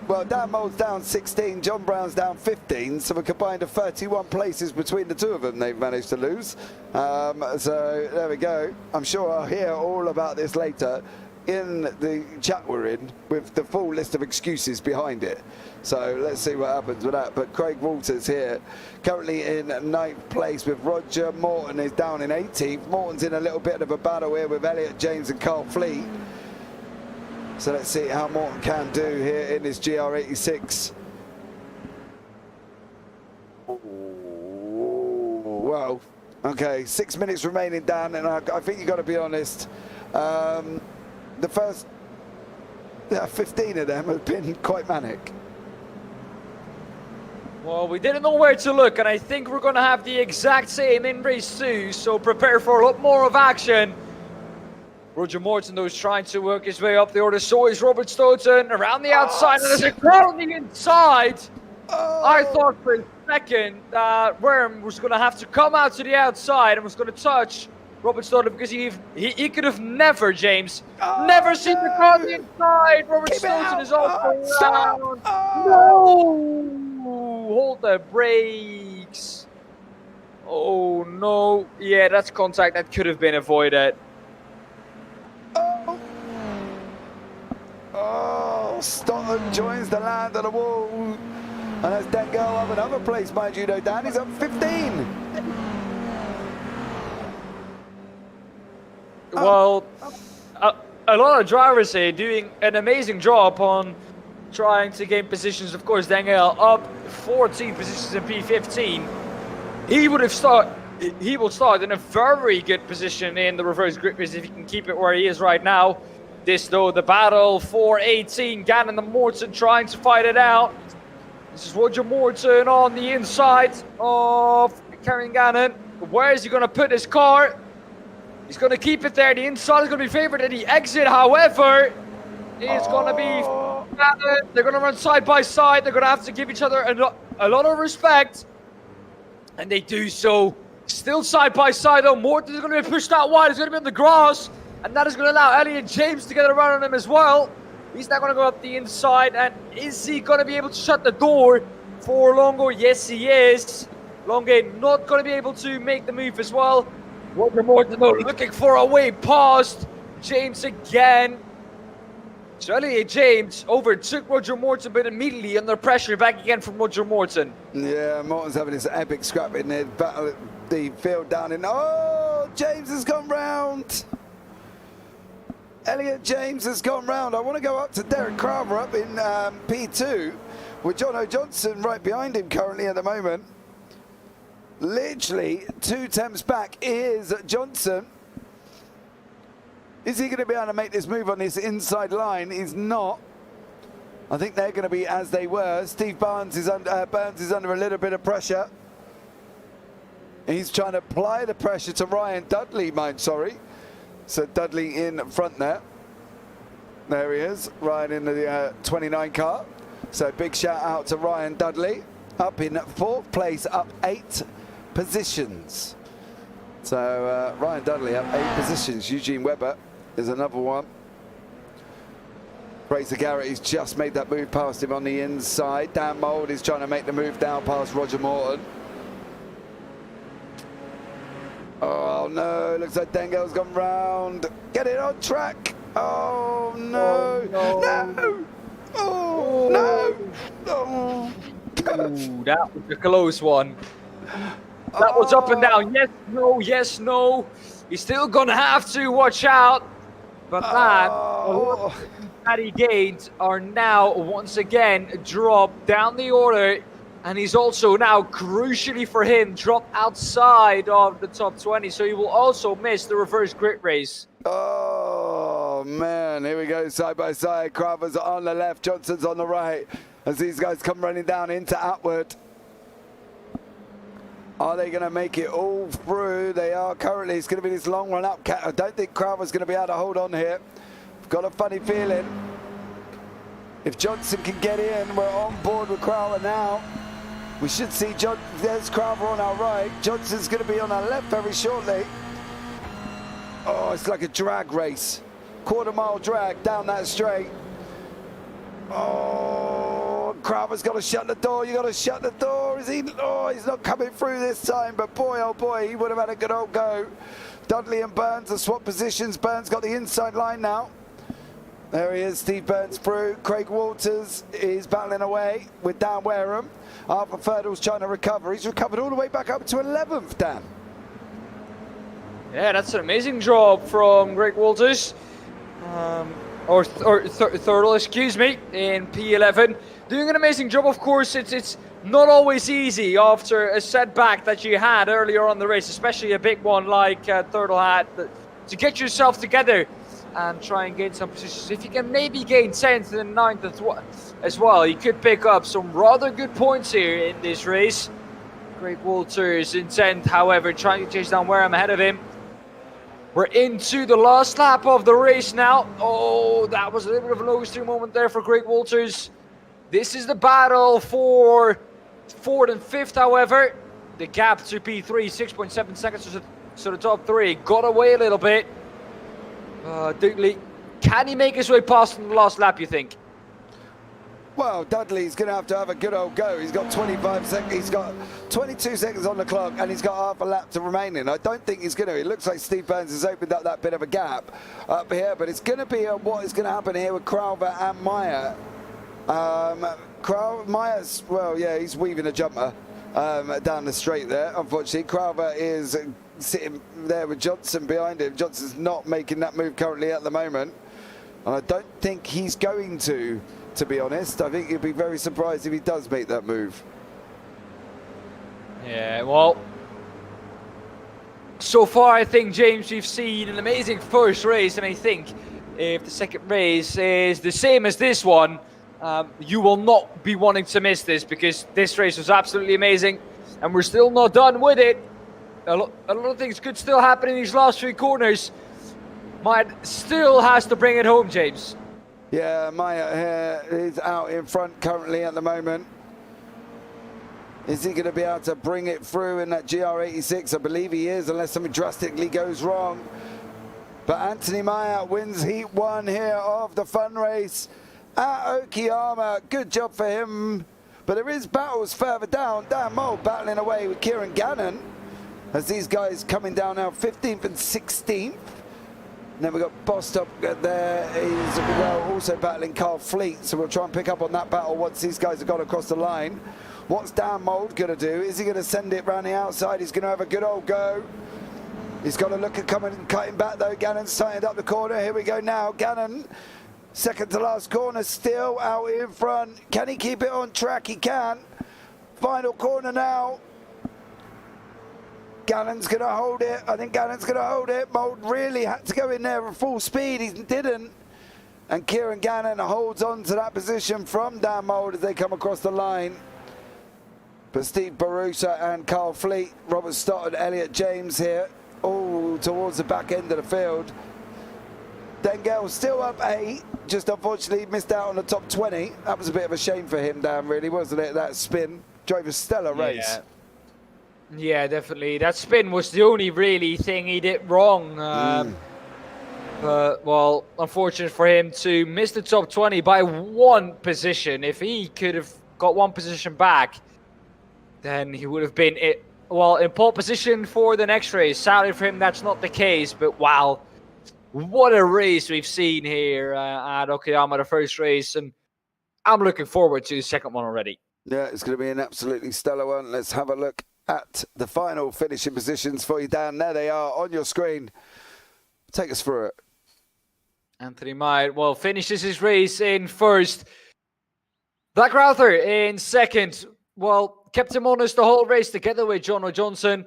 Well, Dan Mould's down 16, John Brown's down 15, so we're combined of 31 places between the two of them they've managed to lose. So there we go. I'm sure I'll hear all about this later in the chat we're in with the full list of excuses behind it. So let's see what happens with that. But Craig Waters here, currently in 9th place with Roger. Morton is down in 18th. Morton's in a little bit of a battle here with Elliot James and Carl Fleet. So let's see how Morton can do here in this GR86. Well, okay, 6 minutes remaining, Dan, and I think you've got to be honest. The first 15 of them have been quite manic. Well, we didn't know where to look, and I think we're going to have the exact same in race 2, so prepare for a lot more of action. Roger Morton, though, is trying to work his way up the order. So is Robert Stoughton around the outside, and there's a crowd on the inside. I thought for a second that Worm was going to have to come out to the outside and was going to touch Robert Stoughton, because he could have never, James, never seen the car on the inside. Robert Stoughton is off the round. No! Hold the brakes. Oh, no. Yeah, that's contact that could have been avoided. Oh, Stoughton joins the land of the wall. And that's Dengale up another place, mind you, though, Dan. He's up 15. Well, a lot of drivers here doing an amazing job on trying to gain positions. Of course, Dengale up 14 positions in P15. He will start in a very good position in the reverse grip race if he can keep it where he is right now. This, though, the battle for 18. Gannon and Morton trying to fight it out. This is Roger Morton on the inside of Karen Gannon. Where is he going to put his car? He's going to keep it there. The inside is going to be favored at the exit, however. It's going to be Gannon. They're going to run side by side. They're going to have to give each other a lot of respect. And they do so. Still side by side, though. Morton is going to be pushed out wide. He's going to be on the grass. And that is going to allow Elliot James to get a run on him as well. He's now going to go up the inside. And is he going to be able to shut the door for Longo? Yes, he is. Longo not going to be able to make the move as well. Roger Morton, though, looking for a way past James again. So Elliot James overtook Roger Morton, but immediately under pressure back again from Roger Morton. Yeah, Morton's having this epic scrap in the battle, the field down in. Oh, James has gone round. Elliot James has gone round. I want to go up to Derek Carver up in P2 with Jono Johnson right behind him currently at the moment. Literally 2 temps back is Johnson. Is he going to be able to make this move on this inside line? He's not. I think they're going to be as they were. Steve Burns is under a little bit of pressure. He's trying to apply the pressure to Ryan Dudley, So Dudley in front there. There he is, Ryan in the 29 car. So big shout out to Ryan Dudley. Up in 4th place, up 8 positions. So Ryan Dudley up 8 positions. Eugene Webber is another one. Fraser Garrett, he's just made that move past him on the inside. Dan Mould is trying to make the move down past Roger Morton. Oh no, looks like Dengel's gone round. Get it on track. Oh no. Oh, no. No. Oh no. Oh. Ooh, that was a close one. That was up and down. Yes, no, yes, no. He's still gonna have to watch out. But that he gained are now once again dropped down the order. And he's also now, crucially for him, dropped outside of the top 20. So he will also miss the reverse grid race. Oh, man. Here we go, side by side. Carver's on the left, Johnson's on the right. As these guys come running down into Atwood. Are they going to make it all through? They are currently. It's going to be this long run up. I don't think Carver's going to be able to hold on here. I've got a funny feeling. If Johnson can get in, we're on board with Crowder now. We should see there's Crowder on our right. Johnson's going to be on our left very shortly. Oh, it's like a drag race. Quarter-mile drag down that straight. Oh, Crowder's got to shut the door. You got to shut the door. Is he? Oh, he's not coming through this time. But boy, oh boy, he would have had a good old go. Dudley and Burns have swapped positions. Burns got the inside line now. There he is, Steve Burns through. Craig Walters is battling away with Dan Wareham. Arthur Ferdall's trying to recover. He's recovered all the way back up to 11th, Dan. Yeah, that's an amazing job from Greg Walters. Thurl, excuse me, in P11. Doing an amazing job, of course. It's not always easy after a setback that you had earlier on the race, especially a big one like Thurl had, to get yourself together and try and gain some positions. If you can maybe gain 10th and 9th as well, you could pick up some rather good points here in this race. Greg Walters in 10th, however, trying to chase down Wareham ahead of him. We're into the last lap of the race now. Oh, that was a little bit of a low steer moment there for Greg Walters. This is the battle for 4th and 5th, however. The gap to P3, 6.7 seconds to the top 3. Got away a little bit. Dudley, can he make his way past in the last lap, you think? Well, Dudley's going to have a good old go. He's got 25 seconds. He's got 22 seconds on the clock, and he's got half a lap to remaining. I don't think he's going to. It looks like Steve Burns has opened up that bit of a gap up here, but it's going to be what is going to happen here with Crowther and Meyer. Meyer's, well, yeah, he's weaving a jumper down the straight there. Unfortunately, Crowther is sitting there with Johnson behind him. Johnson's not making that move currently at the moment. And I don't think he's going to be honest. I think you'd be very surprised if he does make that move. Yeah, well, so far I think, James, we've seen an amazing first race, and I think if the second race is the same as this one, you will not be wanting to miss this, because this race was absolutely amazing, and we're still not done with it. A lot of things could still happen in these last 3 corners. Maya still has to bring it home, James. Yeah, Maya here is out in front currently at the moment. Is he going to be able to bring it through in that GR86? I believe he is, unless something drastically goes wrong. But Anthony Maya wins Heat 1 here of the fun race at Okayama. Good job for him. But there is battles further down. Dan Mould battling away with Kieran Gannon, as these guys coming down now 15th and 16th. And then we've got Bostock there. He's also battling Carl Fleet, so we'll try and pick up on that battle once these guys have gone across the line. What's Dan Mould going to do? Is he going to send it round the outside? He's going to have a good old go. He's got to look at coming and cutting back though. Gannon's tightened up the corner. Here we go now. Gannon, second to last corner, still out in front. Can he keep it on track? He can. Final corner now. Gannon's going to hold it. I think Gannon's going to hold it. Mould really had to go in there at full speed. He didn't. And Kieran Gannon holds on to that position from Dan Mould as they come across the line. But Steve Barusa and Carl Fleet, Robert Stott and Elliot James here, all towards the back end of the field. Dengel still up 8, just unfortunately missed out on the top 20. That was a bit of a shame for him, Dan, really, wasn't it? That spin. Drove a stellar race. Yeah, definitely. That spin was the only really thing he did wrong. But, well, unfortunate for him to miss the top 20 by 1 position. If he could have got 1 position back, then he would have been, in pole position for the next race. Sadly for him, that's not the case. But, wow, what a race we've seen here at Okayama, the first race. And I'm looking forward to the second one already. Yeah, it's going to be an absolutely stellar one. Let's have a look at the final finishing positions for you, Dan. There they are on your screen. Take us through it. Anthony Meyer, well, finishes his race in first. Black Rother in second. Well, kept him honest the whole race together with John O'Johnson,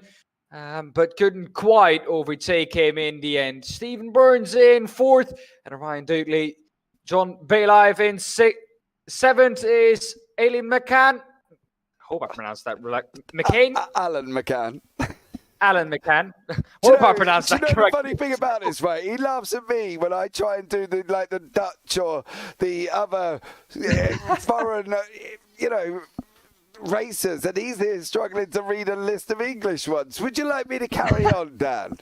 but couldn't quite overtake him in the end. Stephen Burns in fourth, and Ryan Dudley. John Baylife in seventh is Aileen McCann. Hope I pronounced that right. McCain? Alan McCann. Alan McCann. Hope I pronounced that correct. The funny thing about this, right? He laughs at me when I try and do the Dutch or the other foreign, racers, and he's here struggling to read a list of English ones. Would you like me to carry on, Dan?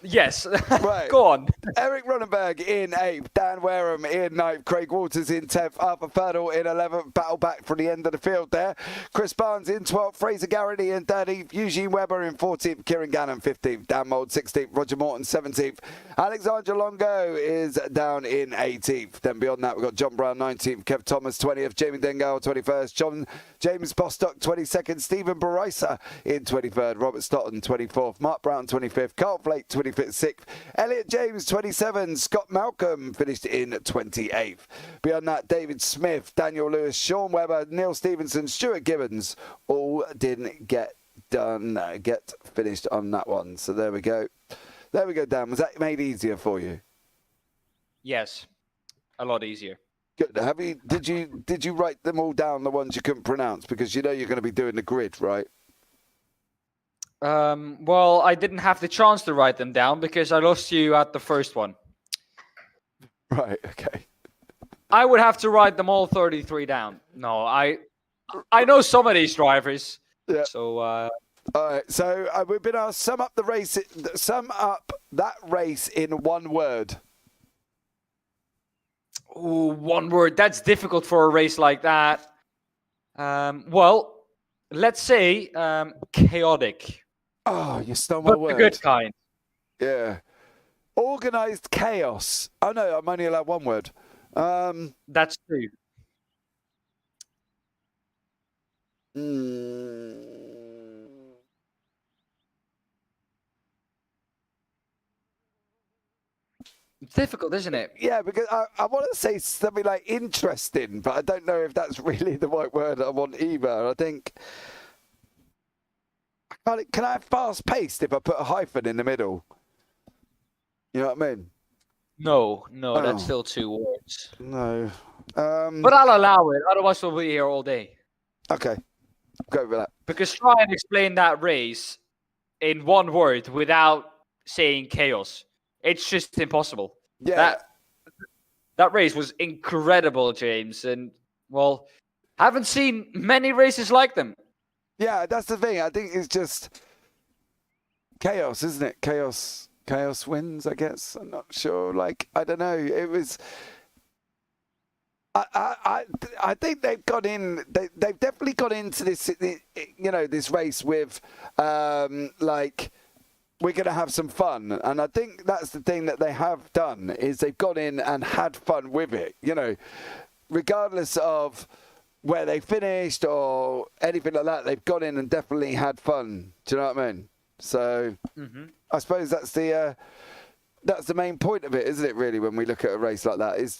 Yes. Right. Go on. Eric Ronenberg in 8th, Dan Wareham in 9th, Craig Waters in 10th, Arthur Purdle in 11th, battle back from the end of the field there. Chris Barnes in 12th, Fraser Garrity in 13th, Eugene Webber in 14th, Kieran Gannon 15th, Dan Mould 16th, Roger Morton 17th, Alexandra Longo is down in 18th. Then beyond that, we've got John Brown 19th, Kev Thomas 20th, Jamie Dengale 21st, James Bostock 22nd, Stephen Barisa in 23rd, Robert Stotton 24th, Mark Brown 25th, Carl Flake 25th, 6th, Elliot James 27th, Scott Malcolm finished in 28th. Beyond that, David Smith, Daniel Lewis, Sean Webber, Neil Stevenson, Stuart Gibbons all didn't get finished on that one. So there we go. There we go, Dan. Was that made easier for you? Yes, a lot easier. Good. Did you write them all down, the ones you couldn't pronounce? Because you know you're going to be doing the grid, right? Well, I didn't have the chance to write them down because I lost you at the first one. Right, okay. I would have to write them all 33 down. No, I know some of these drivers. Yeah. So, all right, so we've been asked sum up that race in one word. Oh, one word. That's difficult for a race like that. Well, let's say chaotic. Oh, you stole my word. The good kind. Yeah. Organised chaos. Oh, no, I'm only allowed one word. That's true. It's difficult, isn't it? Yeah, because I want to say something like interesting, but I don't know if that's really the right word I want either. I think... Can I have fast-paced if I put a hyphen in the middle? You know what I mean? No, that's still 2 words. No. But I'll allow it, otherwise we'll be here all day. Okay, go with that. Because try and explain that race in 1 word without saying chaos. It's just impossible. Yeah. That race was incredible, James. And, well, haven't seen many races like them. Yeah, that's the thing. I think it's just chaos, isn't it? Chaos wins, I guess. I'm not sure. Like, I don't know. It was... I think they've got in. They've definitely got into this. This race with we're going to have some fun. And I think that's the thing that they have done, is they've gone in and had fun with it. You know, regardless of where they finished or anything like that, they've gone in and definitely had fun. Do you know what I mean? So I suppose that's the main point of it, isn't it, really, when we look at a race like that, is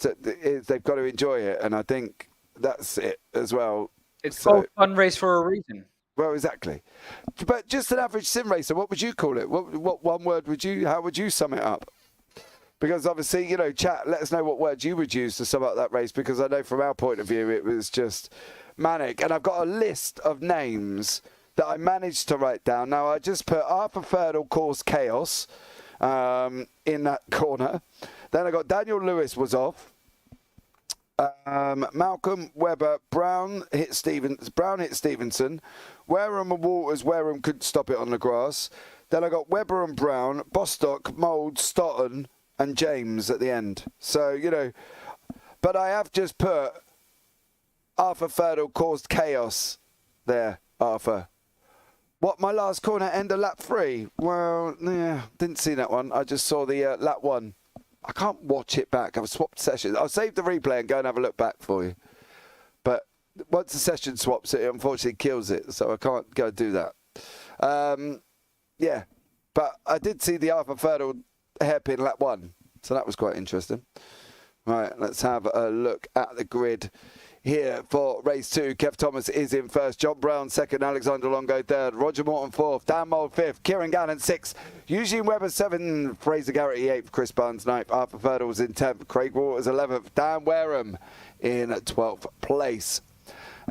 they've got to enjoy it. And I think that's it as well. It's called fun race for a reason. Well, exactly. But just an average sim racer, what would you call it? What one word how would you sum it up? Because obviously, you know, chat, let us know what words you would use to sum up that race, because I know from our point of view, it was just manic. And I've got a list of names that I managed to write down. Now, I just put Arthur Ferdel caused chaos in that corner. Then I got Daniel Lewis was off. Malcolm Webber, Brown hit Stevenson. Wareham and Walters, Wareham couldn't stop it on the grass. Then I got Webber and Brown, Bostock, Mould, Stoughton, and James at the end. So, you know, but I have just put Arthur Ferdel caused chaos there, Arthur. What, my last corner end of lap 3? Well, yeah, didn't see that one. I just saw the lap 1. I can't watch it back. I've swapped sessions. I'll save the replay and go and have a look back for you. But once the session swaps it, unfortunately kills it. So I can't go do that. Yeah. But I did see the Arthur Ferdel hairpin lap 1. So that was quite interesting. Right, let's have a look at the grid here for race 2. Kev Thomas is in first, John Brown second, Alexander Longo third, Roger Morton fourth, Dan Mould fifth, Kieran Gannon sixth, Eugene Webber seventh, Fraser Garrity eighth, Chris Barnes ninth, Arthur Ferdel was in 10th, Craig Waters 11th, Dan Wareham in 12th place.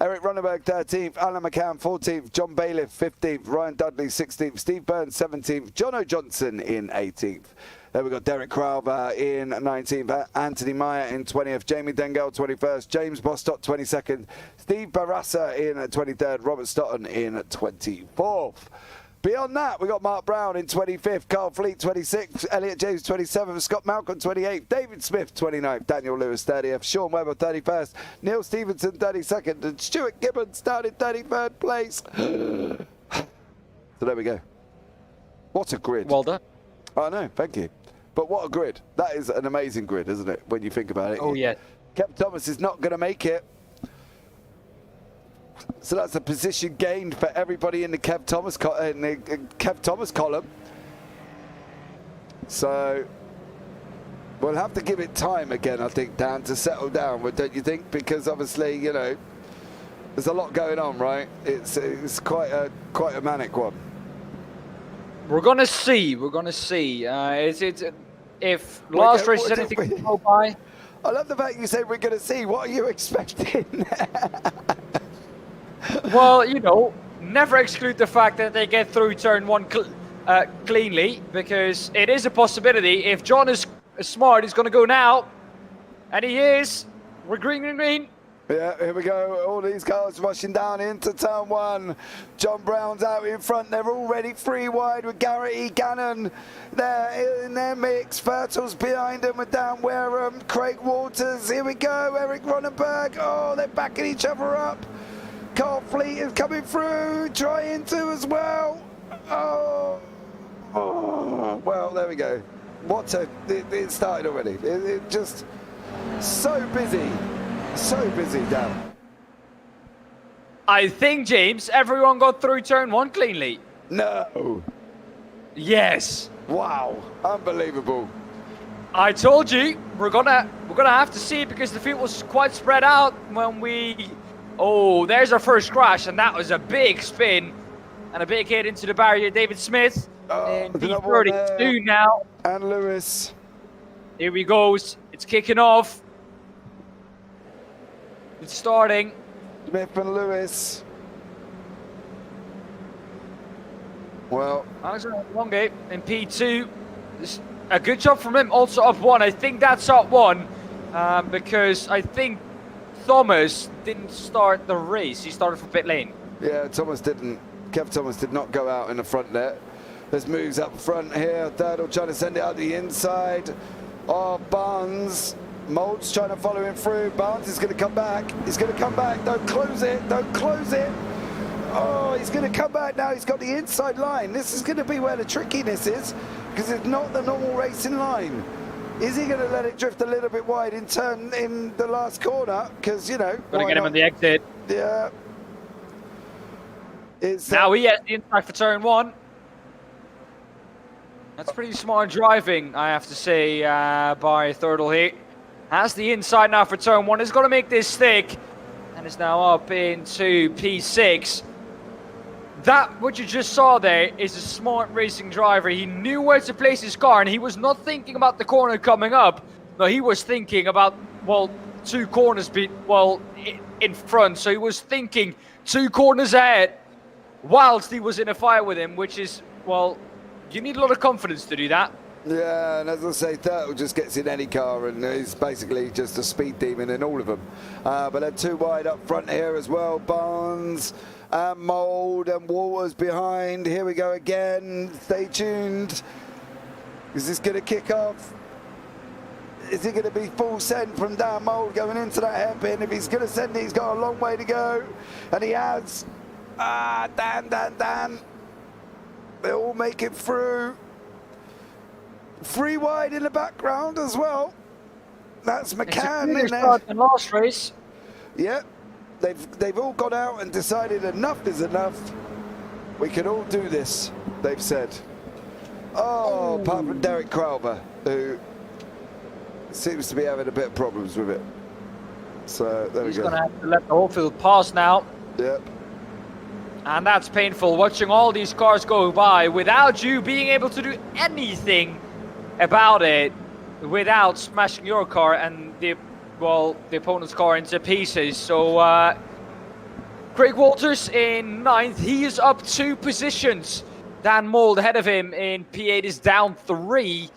Eric Ronenberg 13th, Alan McCann 14th, John Bailiff 15th, Ryan Dudley 16th, Steve Burns 17th, Jono Johnson in 18th. There we got Derek Crowther in 19th, Anthony Meyer in 20th, Jamie Dengel 21st, James Bostock 22nd, Steve Barassa in 23rd, Robert Stoughton in 24th. Beyond that, we got Mark Brown in 25th, Carl Fleet 26th, Elliot James 27th, Scott Malcolm 28th, David Smith 29th, Daniel Lewis 30th, Sean Webber 31st, Neil Stevenson 32nd, and Stuart Gibbons down in 33rd place. So there we go. What a grid. Well done. I know, thank you. But what a grid. That is an amazing grid, isn't it, when you think about it? Oh, yeah. Kev Thomas is not going to make it. So that's a position gained for everybody in the Kev Thomas column. So we'll have to give it time again, I think, Dan, to settle down, don't you think? Because obviously, you know, there's a lot going on, right? It's quite a manic one. We're gonna see. We're gonna see. If last race is anything to go by. I love the fact you say we're gonna see. What are you expecting? Well, you know, never exclude the fact that they get through turn 1 cleanly, because it is a possibility. If John is smart, he's gonna go now, and he is. We're green. Yeah, here we go. All these cars rushing down into turn 1. John Brown's out in front. They're already 3 wide with Garrity, Gannon there in their mix. Fertel's behind him with Dan Wareham, Craig Waters. Here we go. Eric Ronenberg. Oh, they're backing each other up. Carl Fleet is coming through, trying to as well. Oh, well, there we go. It started already. It just so busy. So busy, Dan. I think, James, everyone got through turn 1 cleanly. No. Yes. Wow. Unbelievable. I told you we're gonna have to see, because the field was quite spread out when we. Oh, there's our first crash, and that was a big spin and a big hit into the barrier. David Smith in P32 now. And Lewis. Here he goes. It's kicking off. It's starting. Smith and Lewis. Well, Alexander Longate in P2. A good job from him. Also up 1. I think that's up 1 because I think Thomas didn't start the race. He started from pit lane. Yeah, Thomas didn't. Kev Thomas did not go out in the front there. There's moves up front here. Thirdle trying to send it out the inside. Oh, Barnes. Mould's trying to follow him through. Barnes is going to come back. He's going to come back. Don't close it. Don't close it. Oh, he's going to come back now. He's got the inside line. This is going to be where the trickiness is, because it's not the normal racing line. Is he going to let it drift a little bit wide in turn in the last corner? Because, you know, Gonna get him on the exit. Yeah. Now he has the inside for turn 1. That's pretty smart driving, I have to say, by Thurtle here. Has the inside now for turn 1. He's got to make this thick. And is now up into P6. That, what you just saw there, is a smart racing driver. He knew where to place his car, and he was not thinking about the corner coming up. No, he was thinking about, well, 2 corners in front. So he was thinking 2 corners ahead whilst he was in a fight with him, which is, well, you need a lot of confidence to do that. Yeah, and as I say, Thurtle just gets in any car and he's basically just a speed demon in all of them. But they're 2 wide up front here as well. Barnes and Mould and Walters behind. Here we go again. Stay tuned. Is this going to kick off? Is it going to be full send from Dan Mould going into that hairpin? If he's going to send it, he's got a long way to go. And he has. Dan. They all make it through. 3 wide in the background as well. That's McCann in there. In last race. Yeah, they've all gone out and decided enough is enough. We can all do this, they've said. Oh, apart from Derek Crowber, who seems to be having a bit of problems with it. So there we go. He's going to have to let the whole field pass now. Yep. And that's painful, watching all these cars go by without you being able to do anything about it, without smashing your car and the opponent's car into pieces. So Craig Walters in 9th, he is up 2 positions. Dan Mould ahead of him in P8 is down 3.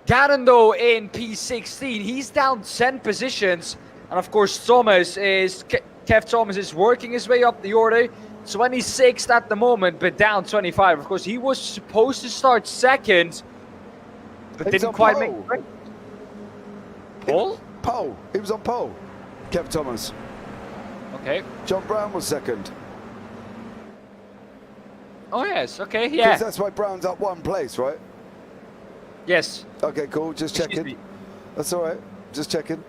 Gannon though in P16, he's down 10 positions. And of course Kev Thomas is working his way up the order. 26th at the moment, but down 25. Of course, he was supposed to start 2nd, but didn't quite make it. Pole? Pole. He was on pole. Kev Thomas. Okay. John Brown was 2nd. Oh, yes. Okay, Because yeah. that's why Brown's up 1 place, right? Yes. Okay, cool. Just checking. That's all right. Just checking.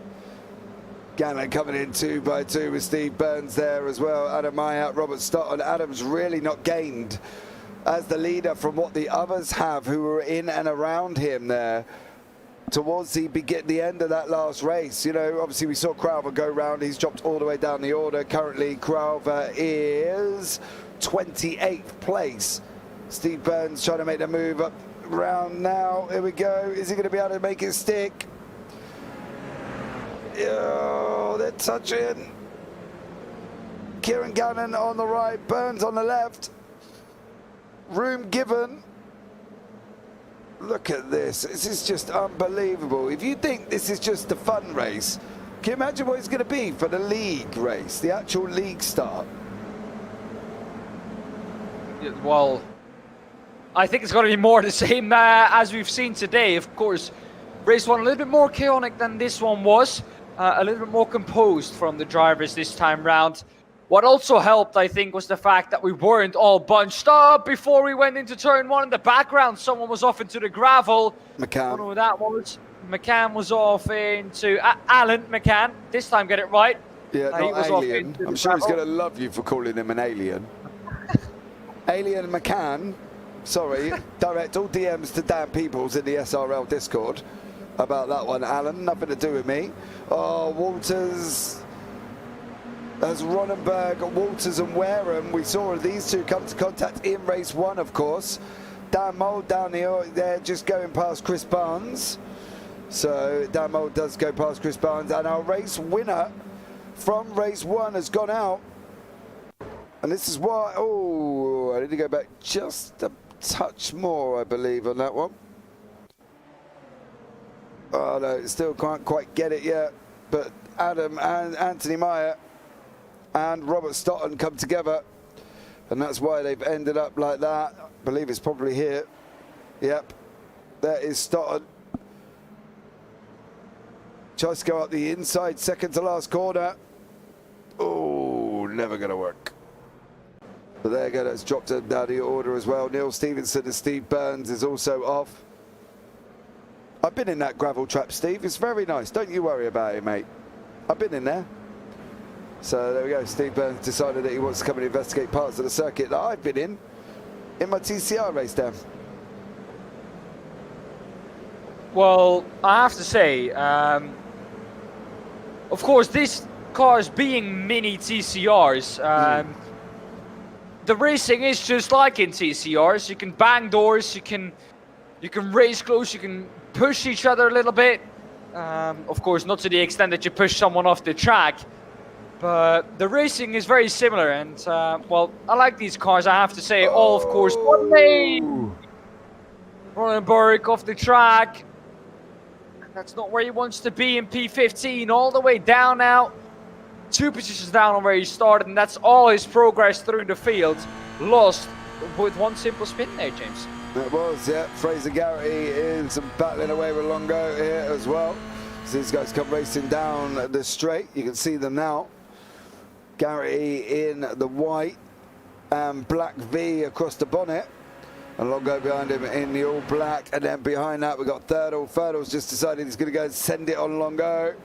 Gannon coming in 2 by 2 with Steve Burns there as well. Adam Mayat, Robert Stott, and Adam's really not gained as the leader from what the others have who were in and around him there towards the end of that last race. You know, obviously we saw Crowther go round. He's dropped all the way down the order. Currently, Crowther is 28th place. Steve Burns trying to make the move up round now. Here we go. Is he going to be able to make it stick? Oh, they're touching. Kieran Gannon on the right, Burns on the left. Room given. Look at this. This is just unbelievable. If you think this is just a fun race, can you imagine what it's going to be for the league race, the actual league start? Well, I think it's going to be more the same as we've seen today. Of course, race 1 a little bit more chaotic than this one was. A little bit more composed from the drivers this time round. What also helped, I think, was the fact that we weren't all bunched up before we went into turn 1. In the background, someone was off into the gravel. McCann. I don't know who that was. McCann was off into Alan McCann. This time, get it right. Yeah, He not was off alien. into I'm the sure he's gravel. going to love you for calling him an alien. Alien McCann. Sorry. Direct all DMs to Dan Peebles in the SRL Discord about that one, Alan. Nothing to do with me. Oh, Walters. As Ronenberg, Walters and Wareham, we saw these 2 come to contact in race 1, of course. Dan Mould down there just going past Chris Barnes. So Dan Mould does go past Chris Barnes, and our race winner from race 1 has gone out. And this is why, oh, I need to go back just a touch more, I believe, on that one. Oh no, still can't quite get it yet. But Adam and Anthony Meyer and Robert Stotton come together, and that's why they've ended up like that. I believe it's probably here. Yep, there is Stotton. Tries to go up the inside, second to last corner. Oh, never going to work. But there you go, that's dropped down the order as well. Neil Stevenson and Steve Burns is also off. I've been in that gravel trap, Steve. It's very nice. Don't you worry about it, mate. I've been in there. So there we go. Steve Burns decided that he wants to come and investigate parts of the circuit that I've been in my TCR race down. Well, I have to say, of course, these cars being mini TCRs, the racing is just like in TCRs. You can bang doors, you can race close, you can push each other a little bit. Of course, not to the extent that you push someone off the track, but the racing is very similar. And well, I like these cars. I have to say, all of course, one lane. Ronenberg off the track. That's not where he wants to be in P15. All the way down now. 2 positions down on where he started, and that's all his progress through the field. Lost with one simple spin there, James. It was, yeah. Fraser Garrity in some battling away with Longo here as well. So these guys come racing down the straight. You can see them now. Garrity in the white and black V across the bonnet. And Longo behind him in the all black. And then behind that, we've got Thurdle. Thurdle's just decided he's going to go and send it on Longo.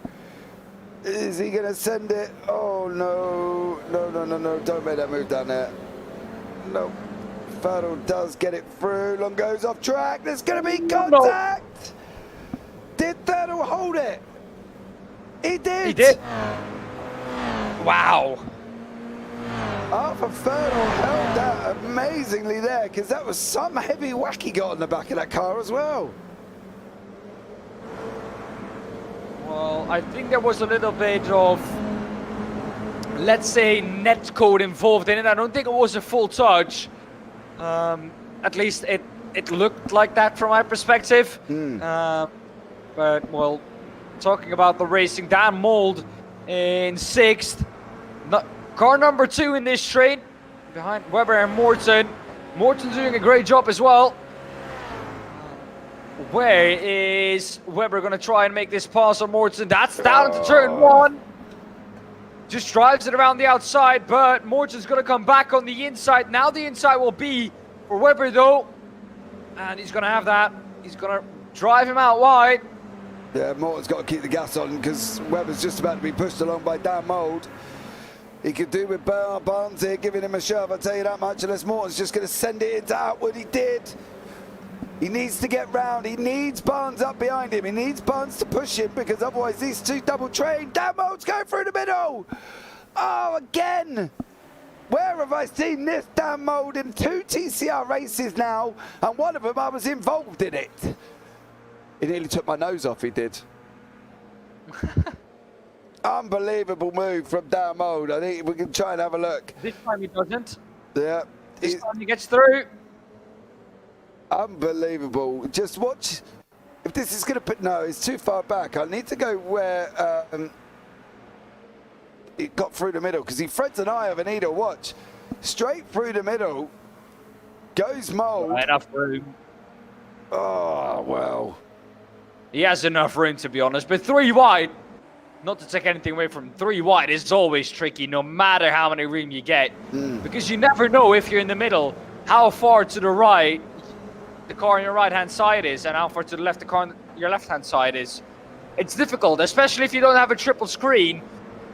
Is he going to send it? Oh, no. No, no, no, no. Don't make that move down there. No. Thurdle does get it through. Longo's off track. There's going to be contact. No. Did Thurdle hold it? He did. He did. Wow. Arthur Thurdle held that amazingly there, because that was some heavy whack he got on the back of that car as well. Well, I think there was a little bit of, let's say, net code involved in it. I don't think it was a full touch. At least it looked like that from my perspective. But, well, talking about the racing, Dan Mould in 6th. Car number 2 in this straight, behind Webber and Morton. Morton doing a great job as well. Where is Webber going to try and make this pass on Morton? That's down to turn 1. Just drives it around the outside, but Morton's going to come back on the inside. Now the inside will be for Webber, though. And he's going to have that. He's going to drive him out wide. Yeah, Morton's got to keep the gas on, because Webber's just about to be pushed along by Dan Mould. He could do with Barnes here, giving him a shove, I'll tell you that much, unless Morton's just going to send it into Outwood. He did. He needs to get round. He needs Barnes up behind him. He needs Barnes to push him, because otherwise these two double train. Dan Mould's going through the middle. Oh, again. Where have I seen this Dan Mould in 2 TCR races now, and one of them I was involved in it. He nearly took my nose off, he did. Unbelievable move from Dan Mould. I think we can try and have a look. This time he doesn't. Yeah. This time he gets through. Unbelievable. Just watch. If this is going to put... No, it's too far back. I need to go where it got through the middle, because he threads an eye of a needle. Watch. Straight through the middle. Goes Mould. Not enough room. Oh, well. He has enough room, to be honest. But 3 wide. Not to take anything away from 3 wide, is always tricky, no matter how many room you get. Because you never know, if you're in the middle, how far to the right the car on your right-hand side is, and how far to the left the car on your left-hand side is. It's difficult, especially if you don't have a triple screen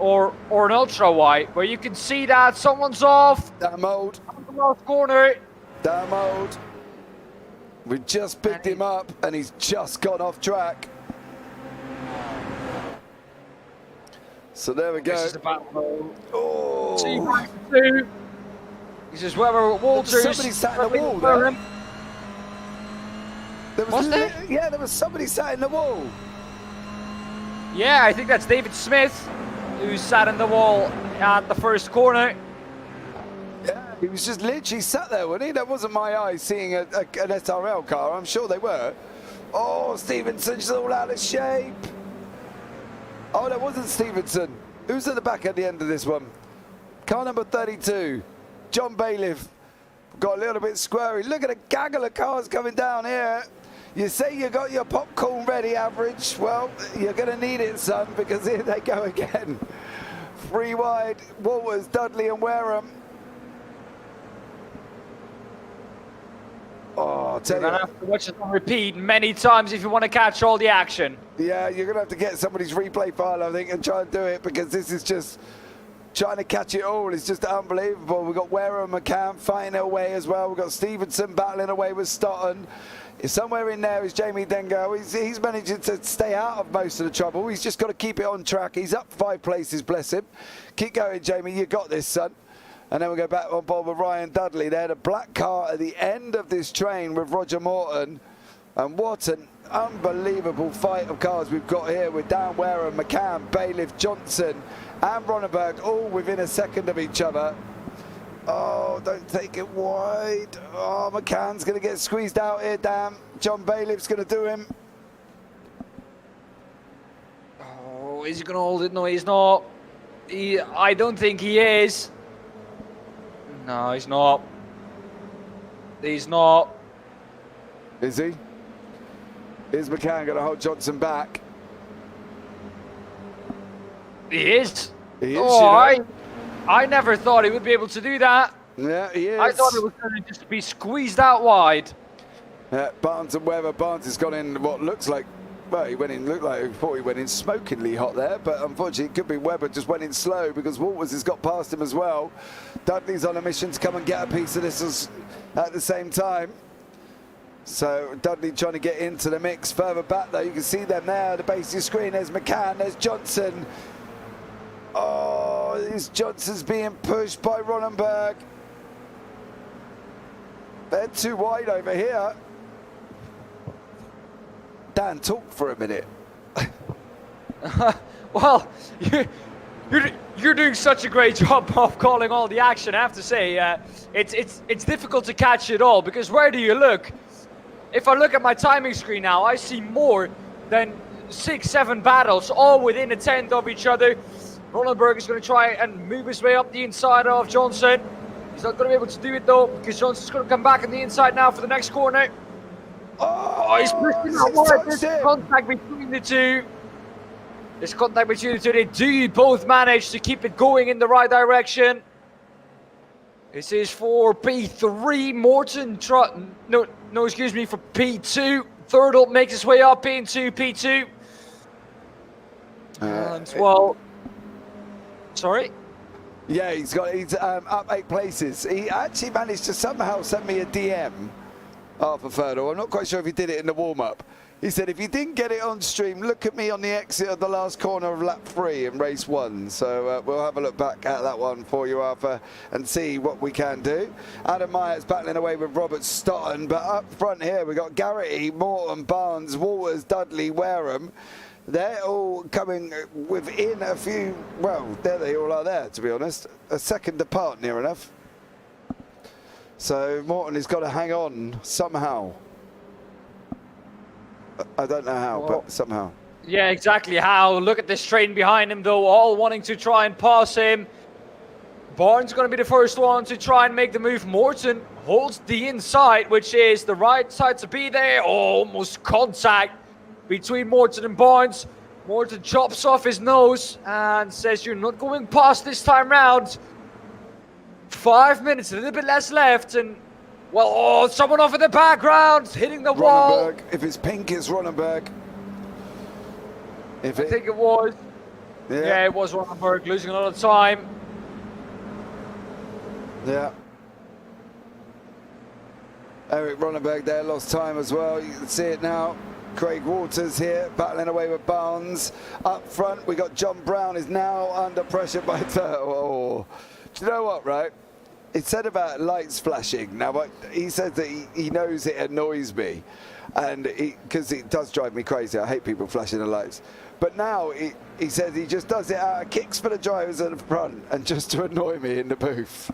or an ultra-wide, where you can see that someone's off. Dan Mould. On the left corner. Dan Mould. We just picked him up, and he's just gone off track. So there we go. This is about oh. 2. This is Webber Walters. Somebody sat in the wall there. Was there? Yeah, there was somebody sat in the wall. Yeah, I think that's David Smith, who sat in the wall at the first corner. Yeah, he was just literally sat there, wasn't he? That wasn't my eye seeing an SRL car. I'm sure they were. Oh, Stevenson's all out of shape. Oh, that wasn't Stevenson. Who's at the back at the end of this one? Car number 32. John Bailiff. Got a little bit squirry. Look at a gaggle of cars coming down here. You say you got your popcorn ready, Average. Well, you're going to need it, son, because here they go again. 3 wide. Walters, Dudley and Wareham. I'll tell You're you. gonna have to watch it on repeat many times if you want to catch all the action. Yeah, you're going to have to get somebody's replay file, I think, and try and do it, because this is just trying to catch it all. It's just unbelievable. We've got Ware and McCann fighting it away as well. We've got Stevenson battling away with Stotton. Somewhere in there is Jamie Dengo. He's managing to stay out of most of the trouble. He's just got to keep it on track. He's up 5 places, bless him. Keep going, Jamie. You got this, son. And then we go back on board with Ryan Dudley there. The black car at the end of this train with Roger Morton. And what an unbelievable fight of cars we've got here with Dan Ware and McCann, Bailiff, Johnson and Ronenberg all within a second of each other. Oh, don't take it wide. Oh, McCann's going to get squeezed out here, damn. John Bailiff's going to do him. Oh, is he going to hold it? No, he's not. I don't think he is. No, he's not. He's not. Is he? Is McCann going to hold Johnson back? He is. He is, oh, you know. I never thought he would be able to do that. Yeah, he is. I thought it was going to just be squeezed out wide. Barnes and Weber. Barnes has gone in what looks like, well, he went in, looked like he thought he went in smokingly hot there, but unfortunately it could be Weber just went in slow because Walters has got past him as well. Dudley's on a mission to come and get a piece of this at the same time. So Dudley trying to get into the mix further back though. You can see them there, the base of your screen. There's McCann, there's Johnson. Oh, this Johnson's being pushed by Ronenberg. They're too wide over here. Dan, talk for a minute. Well, you're doing such a great job of calling all the action. I have to say, it's difficult to catch it all because where do you look? If I look at my timing screen now, I see more than 6-7 battles, all within a tenth of each other. Ronenberg is going to try and move his way up the inside of Johnson. He's not going to be able to do it though, because Johnson's going to come back on the inside now for the next corner. Oh, he's pushing that wide. There's contact between the two. There's contact between the two. They do both manage to keep it going in the right direction. This is for P3. Morton, excuse me, for P2. Thurdle makes his way up into P2. And well, sorry? Yeah, he's up 8 places. He actually managed to somehow send me a DM after Thurdle. I'm not quite sure if he did it in the warm-up. He said, if you didn't get it on stream, look at me on the exit of the last corner of lap 3 in race 1. So we'll have a look back at that one for you, Arthur, and see what we can do. Adam Myers battling away with Robert Stotton, but up front here we've got Garrity, Morton, Barnes, Walters, Dudley, Wareham. They're all coming within a few, well, there they all are there, to be honest. A second apart, near enough. So Morton has got to hang on somehow. I don't know how, but somehow. Yeah, exactly how. Look at this train behind him, though, all wanting to try and pass him. Barnes going to be the first one to try and make the move. Morton holds the inside, which is the right side to be there. Oh, almost contact between Morton and Barnes. Morton chops off his nose and says, you're not going past this time round. 5 minutes, a little bit less left, and well, oh, someone off in the background, hitting the wall. If it's pink, it's Ronenberg. I think it was. Yeah, it was Ronenberg, losing a lot of time. Yeah. Eric Ronenberg there, lost time as well. You can see it now. Craig Waters here, battling away with Barnes. Up front, we got John Brown is now under pressure by oh. Do you know what, right? It said about lights flashing. Now, he says that he knows it annoys me, and because it does drive me crazy. I hate people flashing the lights. But now he says he just does it out of kicks for the drivers at the front and just to annoy me in the booth.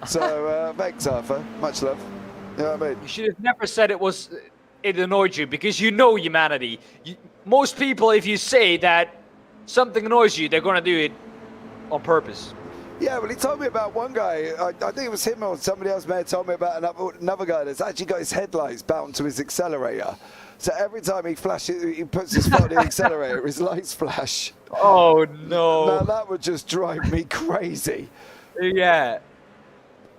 So, thanks, Arthur. Much love. You know what I mean? You should have never said it annoyed you, because you know humanity. Most people, if you say that something annoys you, they're going to do it on purpose. Yeah, well, he told me about one guy, I think it was him or somebody else may have told me about another guy that's actually got his headlights bound to his accelerator. So every time he flashes, he puts his foot on the accelerator, his lights flash. Oh, no. Now that would just drive me crazy. Yeah.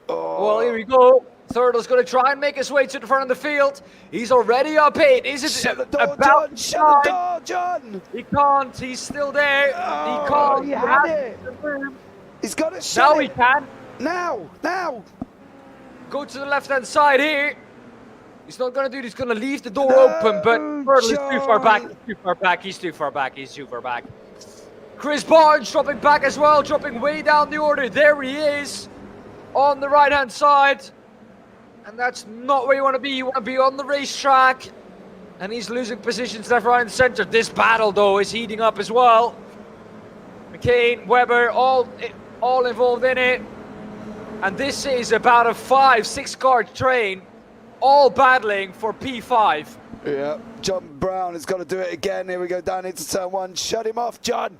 Oh. Well, here we go. Thurtle's going to try and make his way to the front of the field. He's already up 8. Is it Shut the door, about John! Shut the door, John! He can't. He's still there. Oh, he can't. he had it. He's got to shut Now it. he can. Now! Go to the left-hand side here. He's not going to do it. He's going to leave the door open, but Thurtle is too far back. He's too far back. He's too far back. He's too far back. Chris Barnes dropping back as well, dropping way down the order. There he is on the right-hand side. And that's not where you want to be. You want to be on the racetrack. And he's losing positions left, right, and center. This battle, though, is heating up as well. McCain, Webber, all involved in it. And this is about a 5-6 car train, all battling for P5. Yeah, John Brown has got to do it again. Here we go down into turn 1. Shut him off, John.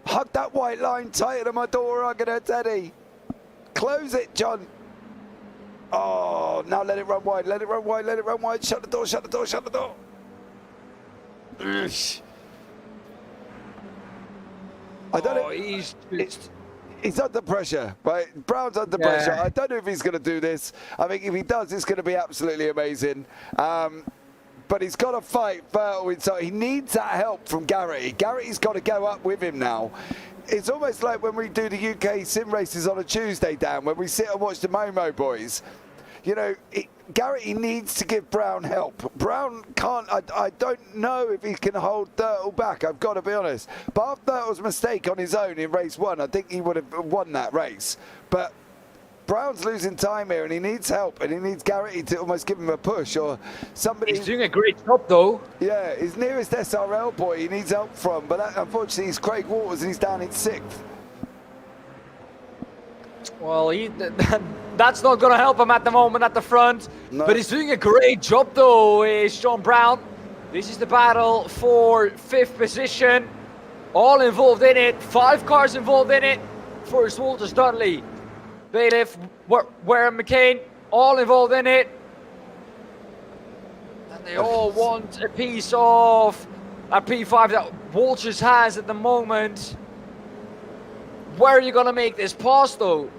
Hug that white line tighter than my door hugging her teddy. Close it, John. Oh, now let it run wide, let it run wide, let it run wide. Shut the door, shut the door, shut the door. I don't know. He's under pressure, right? Brown's under pressure. I don't know if he's going to do this. I think if he does, it's going to be absolutely amazing. But he's got to fight Thurtle, so he needs that help from Garrity. Garrity's got to go up with him now. It's almost like when we do the UK sim races on a Tuesday, Dan, when we sit and watch the Momo boys. You know, Garrity needs to give Brown help. Brown can't, I don't know if he can hold Thurtle back, I've got to be honest. But after Thurtle's mistake on his own in race 1, I think he would have won that race. But Brown's losing time here and he needs help and he needs Garrity to almost give him a push or somebody. He's doing a great job though. Yeah, his nearest SRL boy he needs help from, but that, unfortunately he's Craig Waters and he's down in 6th. Well, that's not going to help him at the moment at the front. No. But he's doing a great job though, is John Brown. This is the battle for 5th position. All involved in it, 5 cars involved in it. First Walters Dudley, Bailiff, Warren McCain, all involved in it. And they all want a piece of that P5 that Walters has at the moment. Where are you going to make this pass, though?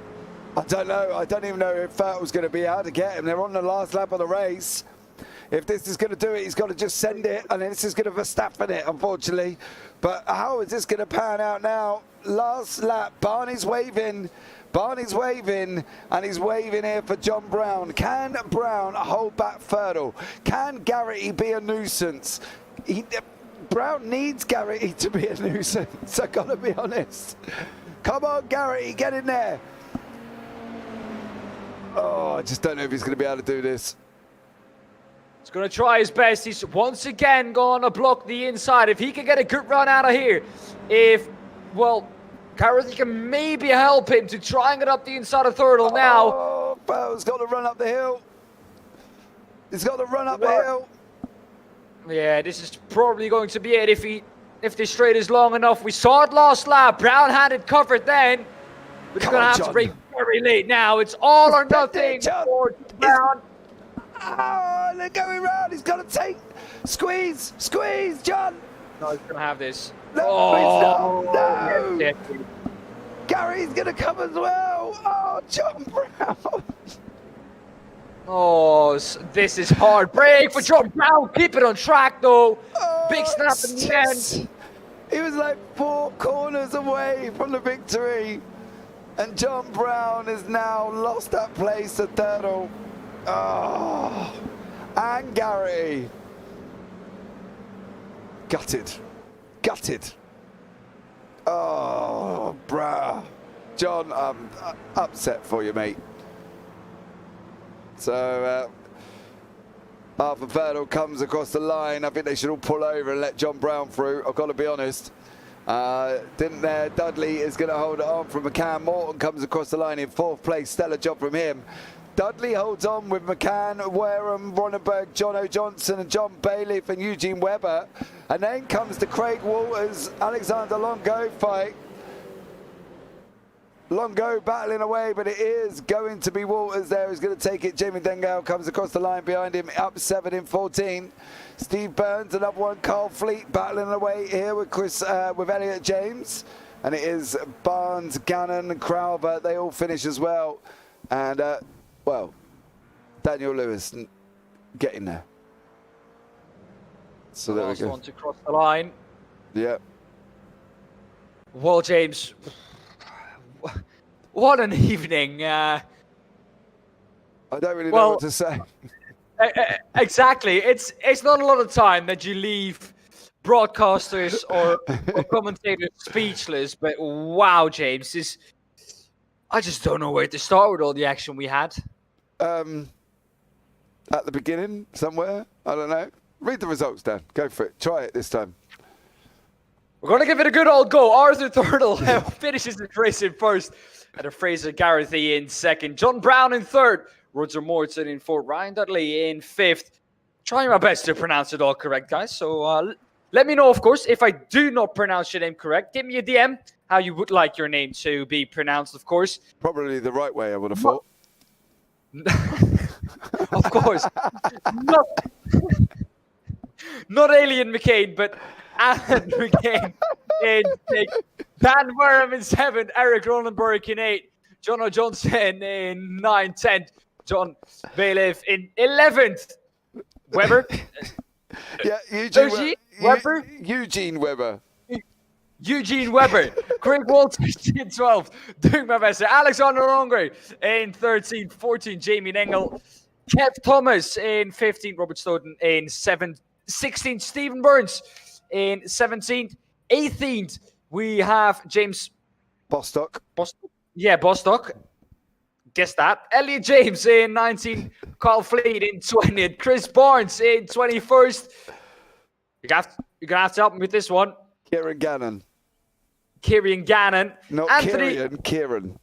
I don't know. I don't even know if Thurtle's going to be able to get him. They're on the last lap of the race. If this is going to do it, he's got to just send it, and this is going to Verstappen it, unfortunately. But how is this going to pan out now? Last lap, Barney's waving. Barney's waving, and he's waving here for John Brown. Can Brown hold back Thurtle? Can Garrity be a nuisance? Brown needs Garrity to be a nuisance, I've got to be honest. Come on, Garrity, get in there. Oh, I just don't know if he's going to be able to do this. He's going to try his best. He's once again going to block the inside. If he can get a good run out of here, Garrity can maybe help him to try and get up the inside of Thurtle now. Oh, Bell's got to run up the hill. He's got to run up the hill. Yeah, this is probably going to be it if this straight is long enough. We saw it last lap. Brown had it covered then. But he's going to have to break very late now. It's all or nothing for Brown. Oh, they're going round. He's got to take. Squeeze, John. No, he's going to have this. No, he's not. No. Yes. Gary's going to come as well. Oh, John Brown. Oh, this is hard. Break for John Brown. Keep it on track, though. Oh, big snap in the end. He was like 4 corners away from the victory. And John Brown has now lost that place to Thurtle. Oh, and Gary. Gutted. Oh, bruh. John, I'm upset for you, mate. So, Arthur Thurtle comes across the line. I think they should all pull over and let John Brown through. I've got to be honest. Dudley is going to hold it on from McCann. Morton comes across the line in 4th place. Stellar job from him. Dudley holds on with McCann, Wareham, Ronenberg, John O'Johnson and John Bailiff and Eugene Webber. And then comes the Craig Walters, Alexander Longo fight. Longo battling away, but it is going to be Walters there who's going to take it. Jamie Dengale comes across the line behind him, up 7 in 14. Steve Burns, another one. Carl Fleet battling away here with with Elliot James. And it is Barnes, Gannon and Crowther. They all finish as well. And well, Daniel Lewis getting there. So there we Last go. one to cross the line. Yeah. Well, James, what an evening. I don't really know what to say. Exactly. It's not a lot of time that you leave broadcasters or commentators speechless, but wow, James, I just don't know where to start with all the action we had. At the beginning, somewhere, I don't know. Read the results, Dan. Go for it. Try it this time. We're going to give it a good old go. Arthur Turtle finishes the race in first. And Fraser Garrity in second. John Brown in third. Roger Morton in fourth. Ryan Dudley in fifth. Trying my best to pronounce it all correct, guys. So let me know, of course, if I do not pronounce your name correct. Give me a DM how you would like your name to be pronounced, of course. Probably the right way, I would have thought. Of course. Not Alien McCain, but Alan McCain in sixth. Dan Wareham in seventh. Eric Ronenberg in eighth. John O'Johnson in 9th. 10th. John Bailiff in 11th. Weber. Yeah, Eugene Weber. Eugene Weber. Craig Walters in 12th. Doing my best. Alexander Longre in 13th. 14th. Jamie Nengel. Kev Thomas in 15th. Robert Stoughton in 7th. 16th. Stephen Burns in 17th. 18th. We have James Bostock. Yeah, Bostock. Guess that. Elliot James in 19th. Carl Fleet in 20th. Chris Barnes in 21st. You're going to have to help me with this one. Kieran Gannon. Kieran Gannon. Not Anthony. Kieran.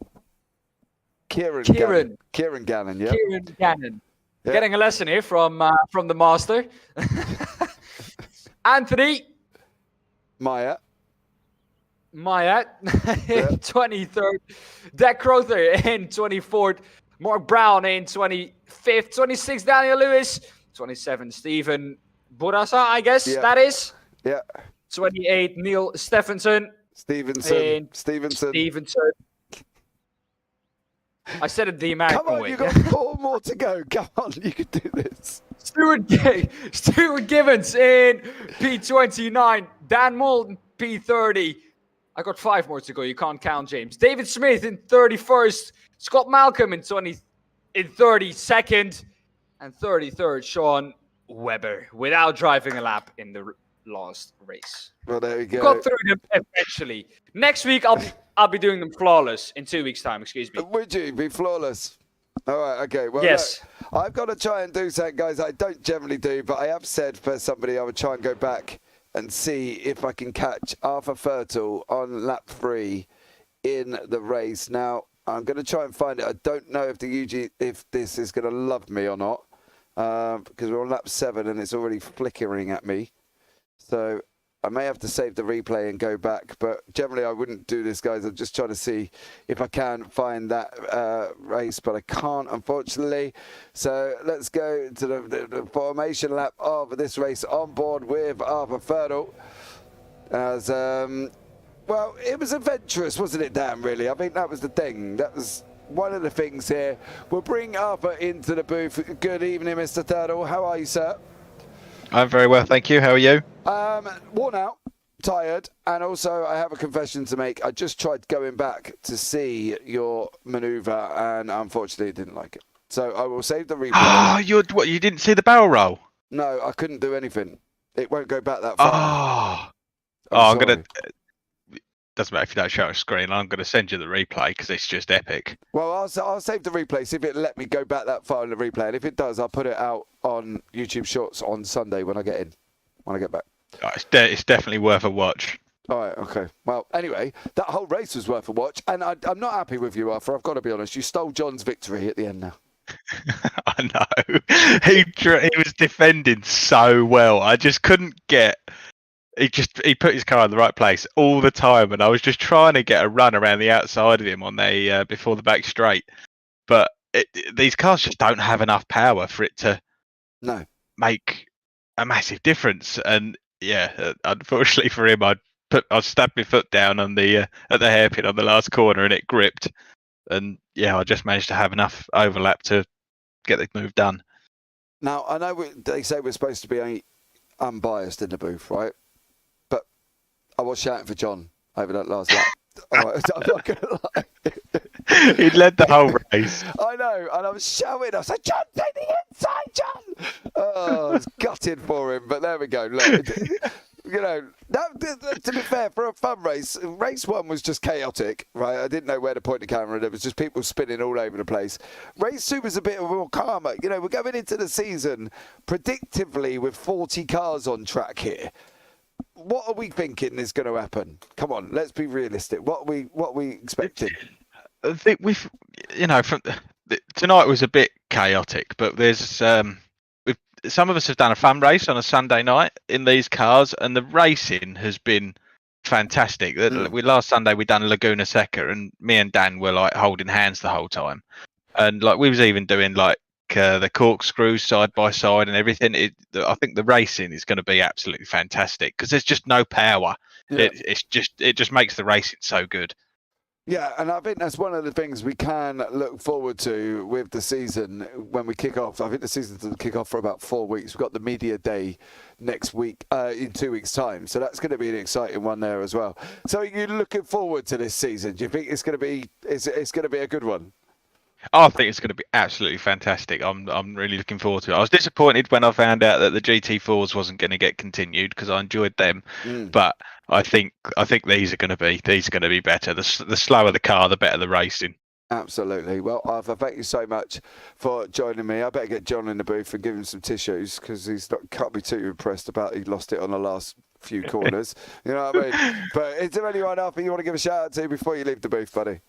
Kieran Gannon, yeah. Kieran Gannon. Yeah. Getting a lesson here from the master. Anthony. Maya in 23rd. Dak Crowther in 24th. Mark Brown in 25th. 26th, Daniel Lewis. 27th, Stephen Burasa, I guess that is. Yeah. 28th, Neil Stevenson. Stevenson. I said it the American way. Come on, way. you've got 4 more to go. Come on, you can do this. Stuart Givens in P29. Dan Moulton, P30. I got 5 more to go. You can't count, James. David Smith in 31st. Scott Malcolm in 32nd. And 33rd, Sean Weber, without driving a lap in the last race. Well, there we go. Got through them eventually. Next week, I'll be doing them flawless in 2 weeks' time. Excuse me. Would you be flawless? All right, okay. Well, yes. Look, I've got to try and do something, guys. I don't generally do, but I have said for somebody I would try and go back and see if I can catch Arthur Fertel on lap 3 in the race. Now, I'm going to try and find it. I don't know if this is going to love me or not, because we're on lap 7 and it's already flickering at me. So I may have to save the replay and go back, but generally I wouldn't do this, guys. I'm just trying to see if I can find that race, but I can't, unfortunately. So let's go to the formation lap of this race on board with Arthur Fertel. As well, it was adventurous, wasn't it, Dan, really? I think that was the thing. That was one of the things here. We'll bring Arthur into the booth. Good evening, Mr. Turtle. How are you, sir? I'm very well, thank you. How are you? Worn out, tired, and also I have a confession to make. I just tried going back to see your manoeuvre, and unfortunately didn't like it. So I will save the replay. Oh, you didn't see the barrel roll? No, I couldn't do anything. It won't go back that far. I'm gonna. Doesn't matter if you don't show a screen. I'm gonna send you the replay because it's just epic. Well, I'll save the replay. See if it let me go back that far in the replay, and if it does, I'll put it out on YouTube Shorts on Sunday when I get back. Oh, it's definitely worth a watch. All right, okay. Well, anyway, that whole race was worth a watch, and I'm not happy with you, Arthur. I've got to be honest. You stole John's victory at the end now. I know. He was defending so well. I just couldn't get. He put his car in the right place all the time, and I was just trying to get a run around the outside of him on the before the back straight. But these cars just don't have enough power for it to make a massive difference. And yeah, unfortunately for him, I stabbed my foot down on the at the hairpin on the last corner, and it gripped. and yeah, I just managed to have enough overlap to get the move done. Now, I know they say we're supposed to be unbiased in the booth, right? But I was shouting for John over that last lap. I'm not going to lie. He led the whole race. I know, and I was shouting. I was like, John, take the inside, John! Oh, I was gutted for him, but there we go. Look, you know, to be fair, for a fun race, race one was just chaotic, right? I didn't know where to point the camera. There was just people spinning all over the place. Race two was a bit more calmer. You know, we're going into the season predictively with 40 cars on track here. What are we thinking is going to happen? Come on, let's be realistic. What are we expecting? I think tonight was a bit chaotic, but there's some of us have done a fun race on a Sunday night in these cars, and the racing has been fantastic. Last Sunday we done Laguna Seca, and me and Dan were like holding hands the whole time, and like we was even doing like the corkscrews side by side and everything. I think the racing is going to be absolutely fantastic because there's just no power. Yeah. It just makes the racing so good. Yeah, and I think that's one of the things we can look forward to with the season when we kick off. I think the season doesn't kick off for about 4 weeks. We've got the media day next week, in 2 weeks' time. So that's going to be an exciting one there as well. So you're looking forward to this season? Do you think it's going to be a good one? I think it's going to be absolutely fantastic. I'm really looking forward to it. I was disappointed when I found out that the GT4s wasn't going to get continued because I enjoyed them, but I think these are going to be better. The slower the car, the better the racing. Absolutely. Well, Arthur, thank you so much for joining me. I better get John in the booth and give him some tissues because can't be too impressed about he lost it on the last few corners. You know what I mean? But is there anyone, Arthur, you want to give a shout out to before you leave the booth, buddy?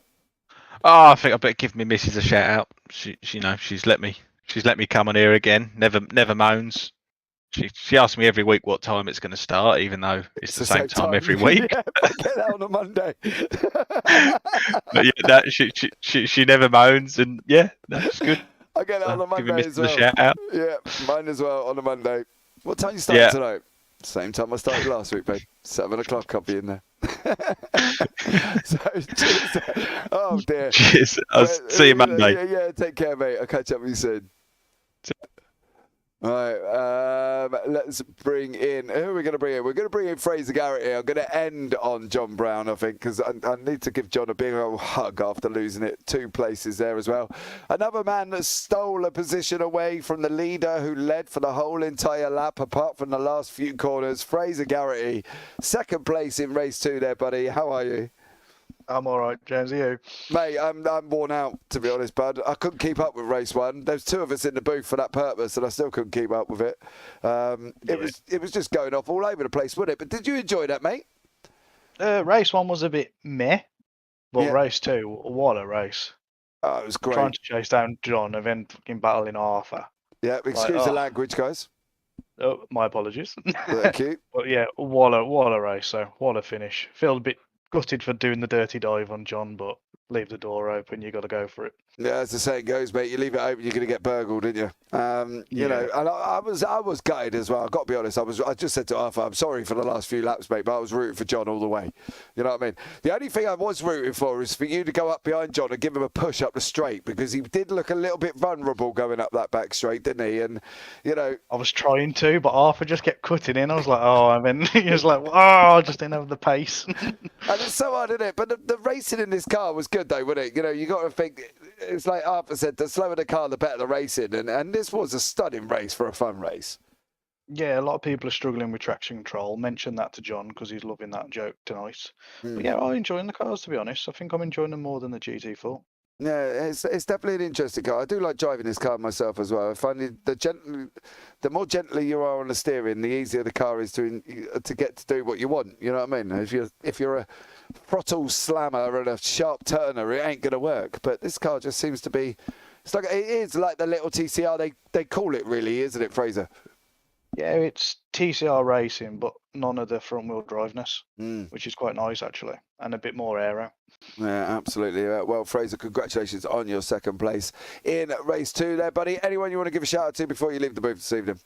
Oh, I think I better give me missus a shout out. She's let me come on here again. Never moans. She asks me every week what time it's going to start, even though it's the same time every week. Yeah, but get that on a Monday. But yeah, she never moans, and yeah, that's good. I get that on a Monday as well. A shout out. Yeah, mine as well on a Monday. What time you starting tonight? Same time I started last week, babe. 7 o'clock. I'll be in there. Oh dear. Cheers. I'll see you Monday. Yeah, take care, mate. I'll catch up with you soon. All right, let's bring in, who are we going to bring in? We're going to bring in Fraser Garrett here. I'm going to end on John Brown, I think, because I need to give John a big old hug after losing it 2 places there as well. Another man that stole a position away from the leader who led for the whole entire lap, apart from the last few corners. Fraser Garrett, 2nd place in race 2 there, buddy. How are you? I'm all right, James. Are you? Mate, I'm worn out, to be honest, bud. I couldn't keep up with race 1. There's 2 of us in the booth for that purpose, and I still couldn't keep up with it. It was just going off all over the place, wasn't it? But did you enjoy that, mate? Race 1 was a bit meh, but race 2, what a race! Oh, it was great. Trying to chase down John and then fucking battling Arthur. Yeah, excuse the language, guys. Oh, my apologies. Thank you. But yeah, what a race! So what a finish. Feel a bit gutted for doing the dirty dive on John, but leave the door open. You got to go for it. Yeah, as the saying goes, mate, you leave it open, you're going to get burgled, didn't you? You know, and I was gutted as well. I've got to be honest. I just said to Arthur, I'm sorry for the last few laps, mate, but I was rooting for John all the way. You know what I mean? The only thing I was rooting for is for you to go up behind John and give him a push up the straight, because he did look a little bit vulnerable going up that back straight, didn't he? And, you know... I was trying to, but Arthur just kept cutting in. I was like, oh, and then he was like, oh, I just didn't have the pace. And it's so hard, isn't it? But the racing in this car was good, though, wasn't it? You know, you got to think, it's like Arthur said, the slower the car, the better the racing. And this was a stunning race for a fun race. Yeah, a lot of people are struggling with traction control. Mention that to John because he's loving that joke tonight. But yeah, I'm enjoying the cars, to be honest. I think I'm enjoying them more than the GT4. Yeah, it's definitely an interesting car. I do like driving this car myself as well. I find the more gently you are on the steering, the easier the car is to get to do what you want. You know what I mean? If you're a throttle slammer and a sharp turner, it ain't going to work. But this car just seems to be... it is like the little TCR they call it, really, isn't it, Fraser? Yeah, it's TCR racing, but none of the front-wheel driveness, which is quite nice, actually, and a bit more aero. Yeah, absolutely. Well, Fraser, congratulations on your 2nd place in race 2 there, buddy. Anyone you want to give a shout out to before you leave the booth this evening?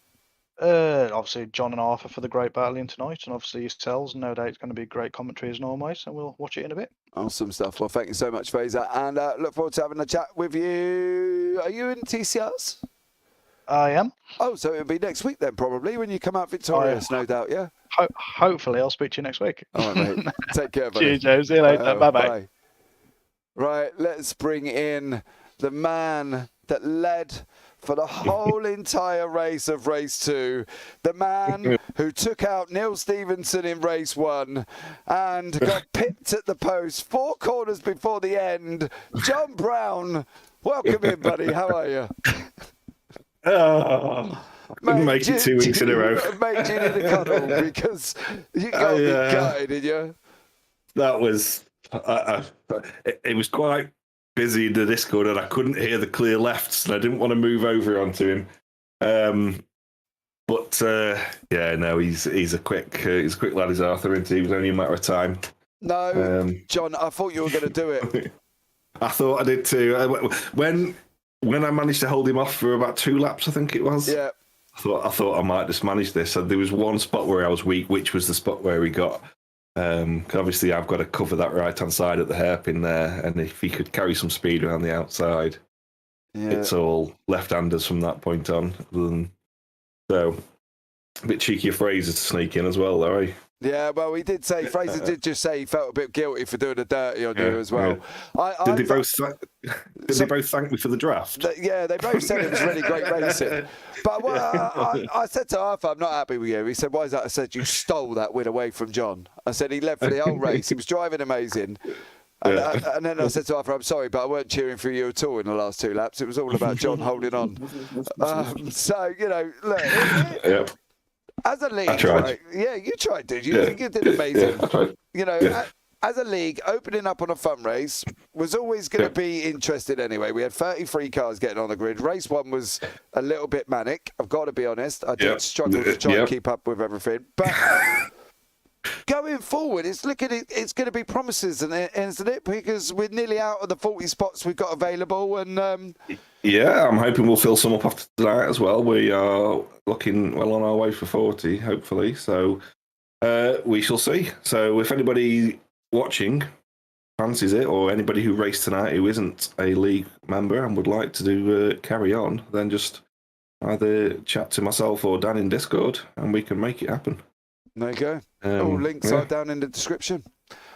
Obviously, John and Arthur for the great battling tonight, and obviously yourselves. No doubt it's going to be great commentary as always, and we'll watch it in a bit. Awesome stuff. Well, thank you so much, Fraser, and look forward to having a chat with you. Are you in TCRs? I am. Oh, so it'll be next week then, probably, when you come out victorious, no doubt, yeah? Hopefully, I'll speak to you next week. All right, mate. Take care, buddy. Cheers, Joe. See you later. Bye-bye. Right, let's bring in the man that led for the whole entire race of race 2, the man who took out Neil Stevenson in race 1 and got pipped at the post 4 corners before the end, John Brown. Welcome in, buddy. How are you? I couldn't make it 2 weeks in a row. Mate, you need a cuddle because you got me gutted, did you? That was... it was quite busy in the Discord, and I couldn't hear the clear lefts, and I didn't want to move over onto him. He's a quick lad. He's Arthur, isn't he? It was only a matter of time. No, John, I thought you were going to do it. I thought I did too. When I managed to hold him off for about 2 laps, I think it was. Yeah. I thought I might just manage this. And there was one spot where I was weak, which was the spot where he got. Obviously, I've got to cover that right-hand side at the hairpin there, and if he could carry some speed around the outside, it's all left-handers from that point on. So, a bit cheeky of Fraser to sneak in as well, though, eh? Yeah, well, he did say, Fraser did just say he felt a bit guilty for doing a dirty on you as well. Yeah. Did they both thank me for the draft? They both said it was really great racing. But I said to Arthur, I'm not happy with you. He said, why is that? I said, you stole that win away from John. I said, he led for the whole race. He was driving amazing. And then I said to Arthur, I'm sorry, but I weren't cheering for you at all in the last 2 laps. It was all about John holding on. Look. As a league, right? Yeah, you tried, did you? You did amazing. Yeah, I tried. As a league, opening up on a fun race was always going to be interesting anyway. We had 33 cars getting on the grid. Race 1 was a little bit manic, I've got to be honest. I did struggle to try and keep up with everything. But going forward, it's going to be promises, isn't it? Because we're nearly out of the 40 spots we've got available. And yeah, I'm hoping we'll fill some up after tonight as well. We are looking well on our way for 40, hopefully. So we shall see. So if anybody watching fancies it, or anybody who raced tonight who isn't a league member and would like to carry on, then just either chat to myself or Dan in Discord, and we can make it happen. There you go. All links are down in the description.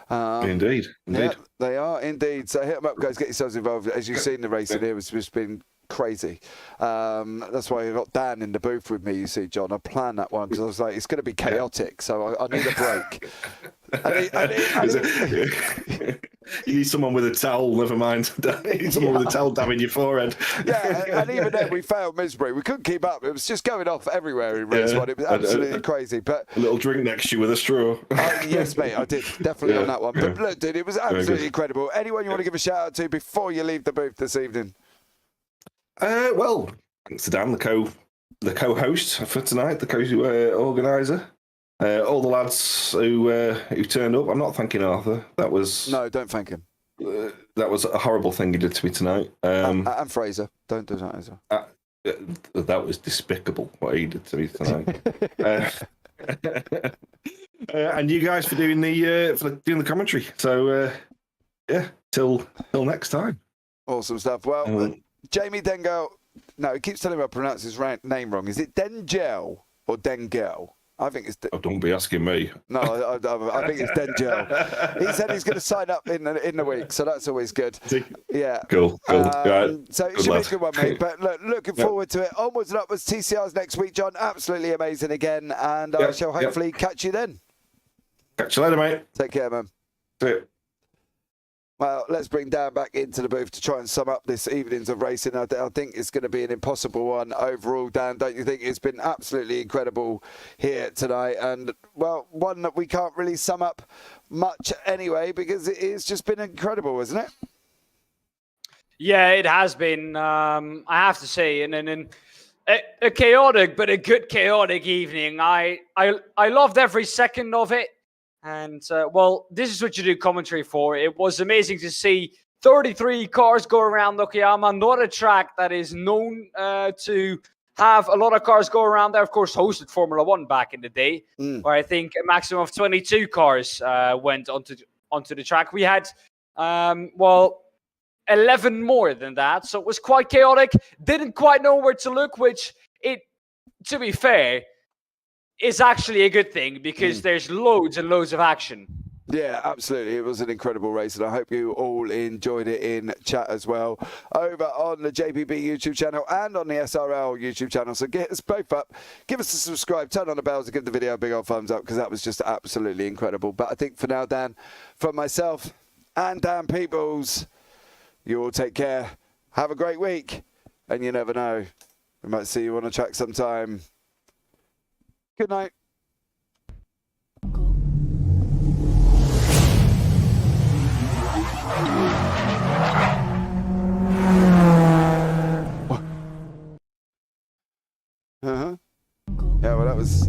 Indeed. Yeah, they are indeed. So hit them up, guys. Get yourselves involved. As you've seen, the racing here has just been crazy. That's why I got Dan in the booth with me. You see, John. I planned that one because I was like, it's going to be chaotic, so I need a break. You need someone with a towel. Never mind. You need someone with a towel dabbing your forehead. Yeah, and even then we failed miserably. We couldn't keep up. It was just going off everywhere in race 1. It was absolutely crazy. But a little drink next to you with a straw. Yes, mate, I did definitely on that one. But look, dude, it was absolutely incredible. Anyone you want to give a shout out to before you leave the booth this evening? Well, thanks to Dan, the co-host for tonight, the co-organizer. All the lads who turned up. I'm not thanking Arthur. No, don't thank him. That was a horrible thing he did to me tonight. And Fraser, don't do that as well. That was despicable what he did to me tonight. And you guys for doing the commentary. So till next time. Awesome stuff. Well, Jamie Dengel. No, he keeps telling me I pronounce his name wrong. Is it Dengel or Dengel? I think it's... don't be asking me. No, I think it's Dengel. He said he's going to sign up in the week, so that's always good. Yeah. Cool. Right. So it should be a good one, mate. But looking forward to it. Onwards and upwards, TCRs next week, John. Absolutely amazing again. And I shall hopefully catch you then. Catch you later, mate. Take care, man. See you. Well, let's bring Dan back into the booth to try and sum up this evening's of racing. I think it's going to be an impossible one overall, Dan. Don't you think? It's been absolutely incredible here tonight. And, well, one that we can't really sum up much anyway because it's just been incredible, isn't it? Yeah, it has been, I have to say. And a chaotic, but a good chaotic evening. I loved every second of it. And, well, this is what you do commentary for. It was amazing to see 33 cars go around Okayama, not a track that is known to have a lot of cars go around there. Of course, hosted Formula 1 back in the day, where I think a maximum of 22 cars went onto the track. We had well, 11 more than that. So it was quite chaotic. Didn't quite know where to look, which, to be fair, is actually a good thing because there's loads and loads of action. Yeah, absolutely. It was an incredible race, and I hope you all enjoyed it in chat as well. Over on the JPB YouTube channel and on the SRL YouTube channel. So get us both up, give us a subscribe, turn on the bells, and give the video a big old thumbs up because that was just absolutely incredible. But I think for now, Dan, from myself and Dan Peoples, you all take care. Have a great week, and you never know, we might see you on a track sometime. Good night. Yeah, well, that was